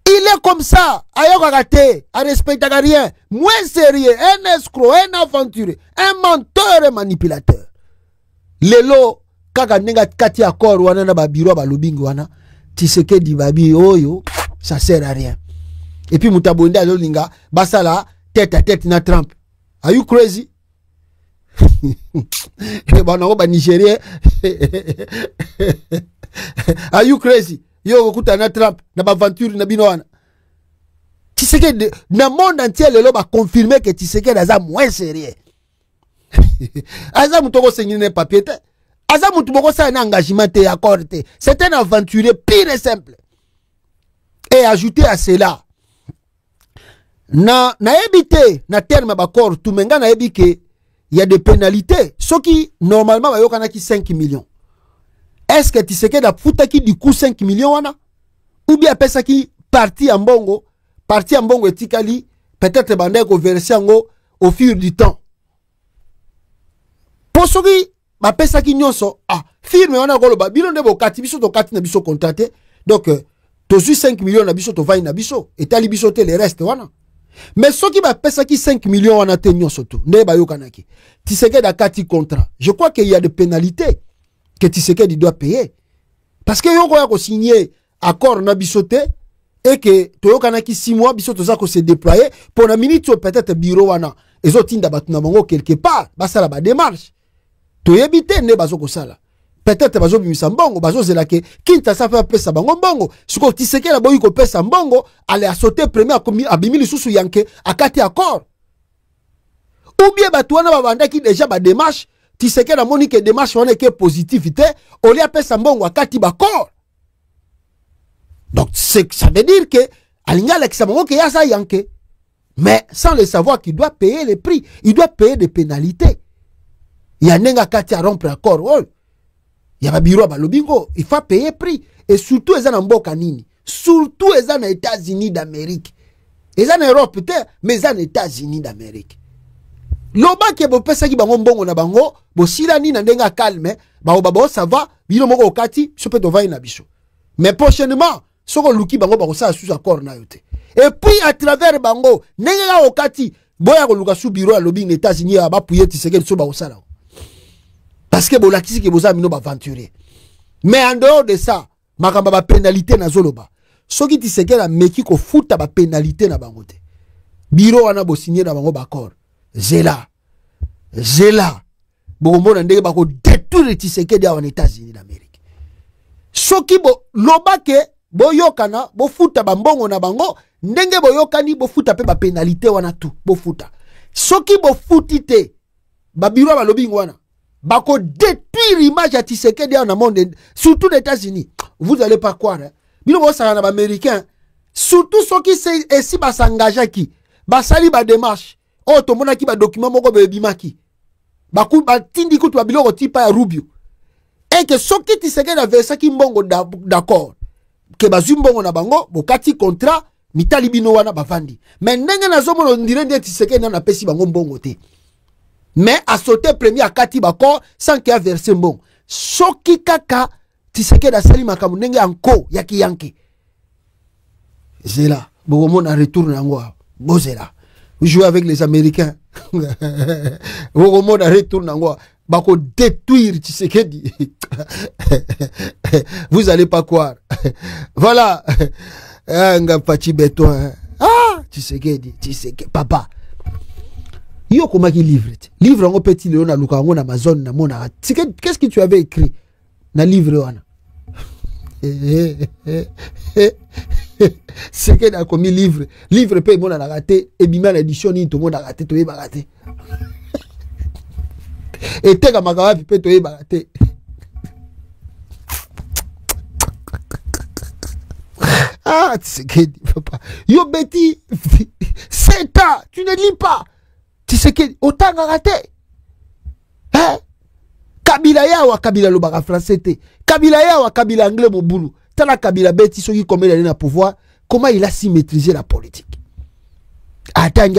Il est comme ça, ayoka kate, a respecte rien, moins sérieux, un escroc, un aventurier, un menteur et manipulateur. Lelo kaka nenga kati accord wana na ba bureau ba lobbying wana. Tshisekedi babi oyo ça sert à rien. Et puis mutabonda lolinga basala tête à tête na Trump. Are you crazy? Ba Nigérien. Are you crazy? Yo kuta na Trump na ba aventure na bino wana. Tshisekedi na monde entier lelo ba confirmer que Tshisekedi aza moins sérieux. Aza mutoko sengine papier te. Aza mutu boko sa un engagement te accord te. C'est un aventurier pire et simple. Et ajouter à cela na ebite na terme bakor tout menga na ebike il y a des pénalités. Ce qui normalement va yokana ki 5 millions. Est-ce que Tshisekedi a futa ki du coup 5 millions wana? Ou bien pesa ki parti en bongo etikali peut-être bande ko verser ngo au fil du temps. Pour ce qui ma pesa ki nyonso firme wana koloba bino nde bokati biso to kati na biso contraté. Donc tozu 5 millions na biso to vai na biso etali biso te le reste wana. Mais ce qui va pesa ki 5 millions wana te nyonso to nde ba yokanaki. Tshisekedi a kati contrat. Je crois qu'il y a des pénalités que Tshisekedi doit payer. Parce que yoko ya ko signer accord na biso te et que to yokanaki 6 mois biso to za ko se déployer pour la minute peut-être bureau wana ezotinda batu na bango quelque part basala ba démarche. To yebite ne bazoko sala. peut-être bazo bimisa mbongo bazo zela ke Kinshasa fa pesa bango mbongo siko Tshisekedi boyi ko pesa mbongo ale a sauter premier abimi lisusu yanke akati accord ou bien batouana babanda ki déjà ba démarche Tshisekedi a moni ke démarche wana ke positivité au lieu pesa mbongo akati ba accord. Donc ça veut dire que alinga lekisa bango ke yasa yanke mais sans le savoir qu'il doit payer les prix, il doit payer des pénalités. Il y a nenga kati a rompre accord. Il y a un bureau à Lobingo, il faut payer prix. Et surtout, ils sont en Bokanini. Surtout, ils sont aux États-Unis d'Amérique. Ils sont en Europe peut-être, mais ils sont aux États-Unis d'Amérique. Loba qui est bon, pesa qui bango mbongo na bango, bo silani na ndenga calme, ba ça va, bino moko okati, so peut va na biso. Mais prochainement, soko luki bango ba ça sous accord na yote. Et puis à travers bango, nenga okati, boya ko luka sous bureau à Lobing les États-Unis ba pouyer Tshisekedi so ba osala. Parce que bolakisi ke boza mino ba aventurer. Mais en dehors de ça, makamba ba pénalité na zoloba. Soki Tshisekedi a meki ko futa ba pénalité na bango te. Bureau wana bo signer na bango ba accord. Zela. Bombo na ndenge ba ko détruire Tshisekedi en États-Unis d'Amérique. Soki bo lobake bo yokana bo futa ba mbongo na bango ndenge bo yokani bo futa pe ba pénalité wana tout bo futa. Soki bo futite ba bureau ba lobbying wana bako détruire l'image à Tshisekedi dans le monde, surtout les États-Unis. Vous n'allez pas croire. Bino bo sa na américain, surtout ceux qui ici ba s'engager qui, ba sali ba démarche, oh to mona ki ba document moko be bimaki. Ba ku ba tindi ku to biloko tipa ya Rubio. Et que ceux qui Tshisekedi a versé ki mbongo d'accord. Que ba zumbongo na bango, bo kati contrat mitali bino wana ba vandi. Mais ndenge na zomo no ndire ndeti Tshisekedi na pesi bango mbongo te. Mais à sauter premier à Kati Bako sans qu'il y a versé bon. Soki kaka Tshisekedi a sali makamu nenge anko yaki yanki. Zela. Bogomo na retourne angwa. Bozela. Vous jouez avec les Américains. Bogomo na retourne angwa. Bako détruire Tshisekedi. Vous allez pas croire. Voilà. Nga pachi beton. Ah, Tshisekedi. Papa. Yo comment qui livre en petit léon na luka na Amazon na mona. Qu'est-ce que tu avais écrit na livre wana? C'est que a commis livre pe mona na raté et bima l'édition ni to mona raté to yeba raté. Et tega makawa pe to yeba raté. Ah, c'est que papa. Yo Betty 7 ans, tu ne lis pas. Tshisekedi autant raté. Hein? Kabila yawa Kabila lobaka français te. Kabila yawa Kabila anglais mobulu. Tala Kabila beti soki comme il est na pouvoir, comment il a si maîtrisé la politique. Atangi.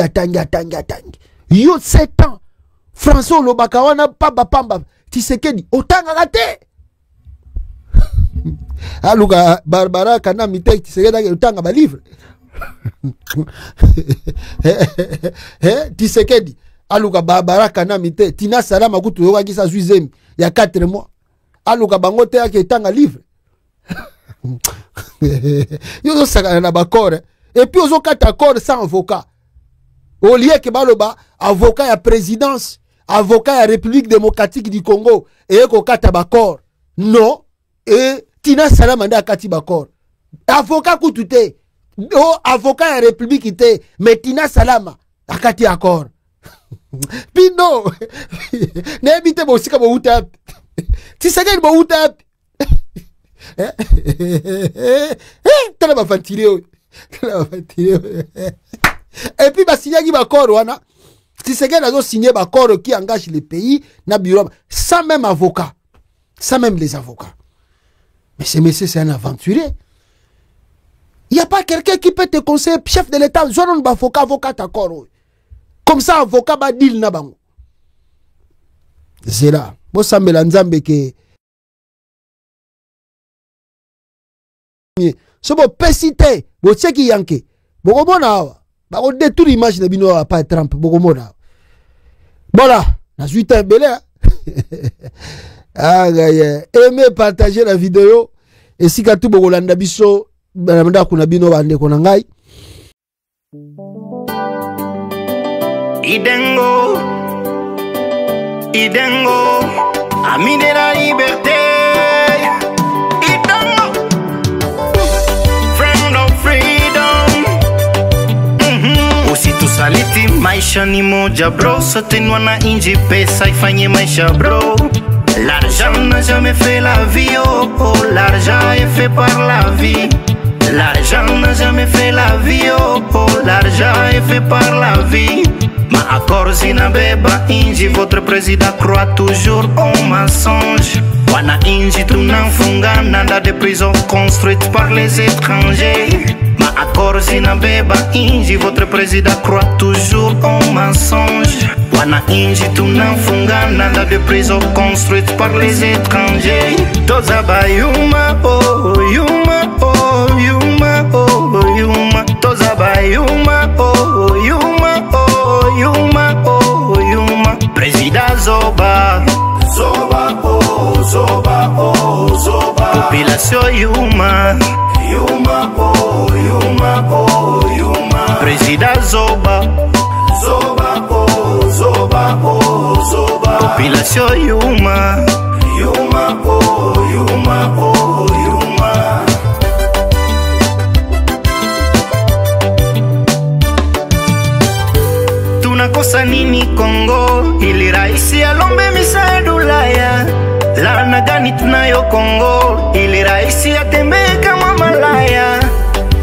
Yo 7 ans. François lobaka wana pamba. Tshisekedi autant raté. Aluka Barbara kana mite Tshisekedi autant ba livre. Tshisekedi aluka Barbara kana mite Tina Salama kutu yoka kisa zuizemi ya 4 mois aluka bango te yake tanga livre. Yo saka na bakore et puis ozo kata accord sans avocat au lieu que baloba avocat ya présidence avocat ya République démocratique du Congo et ko kata bakor non et Tina Salama nda kati bakor avocat kutu te. Oh, avocat ya République ite Metina Salama akati accord. Pino ne bite bo sika bo uta. Tshisekedi bo uta. Tala ba ventile. Et puis ba signer ba accord wana. Tshisekedi a signé ba accord qui engage le pays na bureau sans même avocat, sans même les avocats. Mais ce monsieur c'est un aventurier. Il n'y a pas quelqu'un qui peut te conseiller, chef de l'État, zonon ba avocat d'accord. Comme ça, avocat ba deal na bango. C'est là. Bo sambela nzambe ke. So bo pesite, bo tseki yanke. Bo komona awa. Ba ko détruire image na bino pa Trump, bo komona. Voilà, na suite belé. Ah gaye, aimez partager la vidéo et si ka tu bo kolanda biso Banda kuna bino bande kona ngai Idengo Ami de la liberté maisha ni moja bro, sote ni wananchi, pesa ifanye maisha bro. L'argent n'a jamais fait la vie, oh oh, l'argent est fait par la vie. L'argent n'a jamais fait la vie, oh oh, l'argent est fait par la vie. Ma accord zinabeba inji, votre président croit toujours au mensonge. Wana inji tunafungana dans des prisons construites par les étrangers. Ma accord zinabeba inji, votre président croit toujours au mensonge. Wana inji tunafungana dans des prisons construites par les étrangers. Toza ba yuma oh yuma oh yuma oh yuma. Toza ba yuma oh yuma oh yuma oh yuma. Président Zoba Zoba oh Zoba oh Zoba. Population yuma yuma oh yuma oh yuma. Président Zoba Zoba oh Zoba oh Zoba. Population yuma yuma oh yuma oh yuma. Tunakosa nini Kongo ili raisi alombe misaada Ulaya? Laana gani tunayo Kongo ili raisi atembee kama malaya?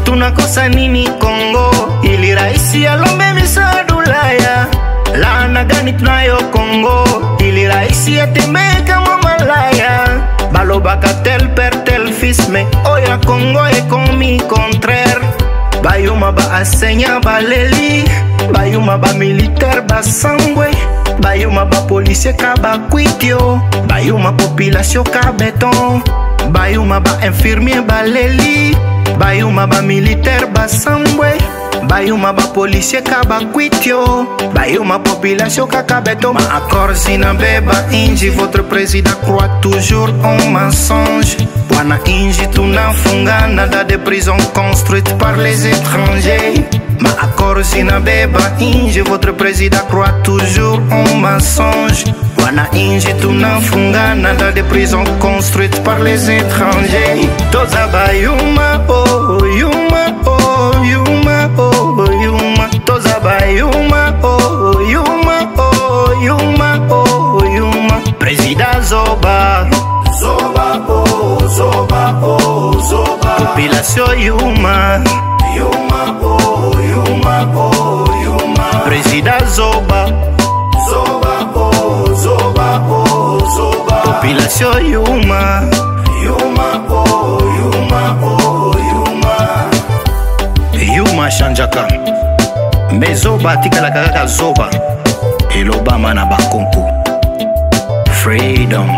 Tunakosa nini Kongo ili raisi alombe misaada Ulaya? Laana gani tunayo Kongo ili raisi atembee kama malaya? Balobaka tel père tel fils, mais oya Kongo est commis contraire. Bayuma ba asenya baleli, bayuma ba militaire ba sangwe, bayuma ba policier ka ba kwitio, bayuma population ka béton, bayuma ba infirmier baleli, bayuma ba militaire ba sangwe, bayuma ba policier ka ba kwitio, bayuma population ka béton. Ma accord zinabeba inji, votre président croit toujours au mensonge. Wana inji tunafungana dans des prisons construites par les étrangers. Ma accord zinabeba inji, votre président croit toujours au mensonge. Wana inji tunafungana dans des prisons construites par les étrangers. Toza ba yuma oh yuma oh yuma oh yuma. Toza ba yuma oh yuma oh yuma oh yuma. Président Zoba Zoba oh Zoba oh Zoba. Population yuma yuma oh yuma oh yuma. Président Zoba Zoba oh Zoba oh Zoba. Population yuma yuma oh yuma oh yuma. Yuma shanjaka me Zoba tikala kaka Zoba elobama na bakonko. Freedom.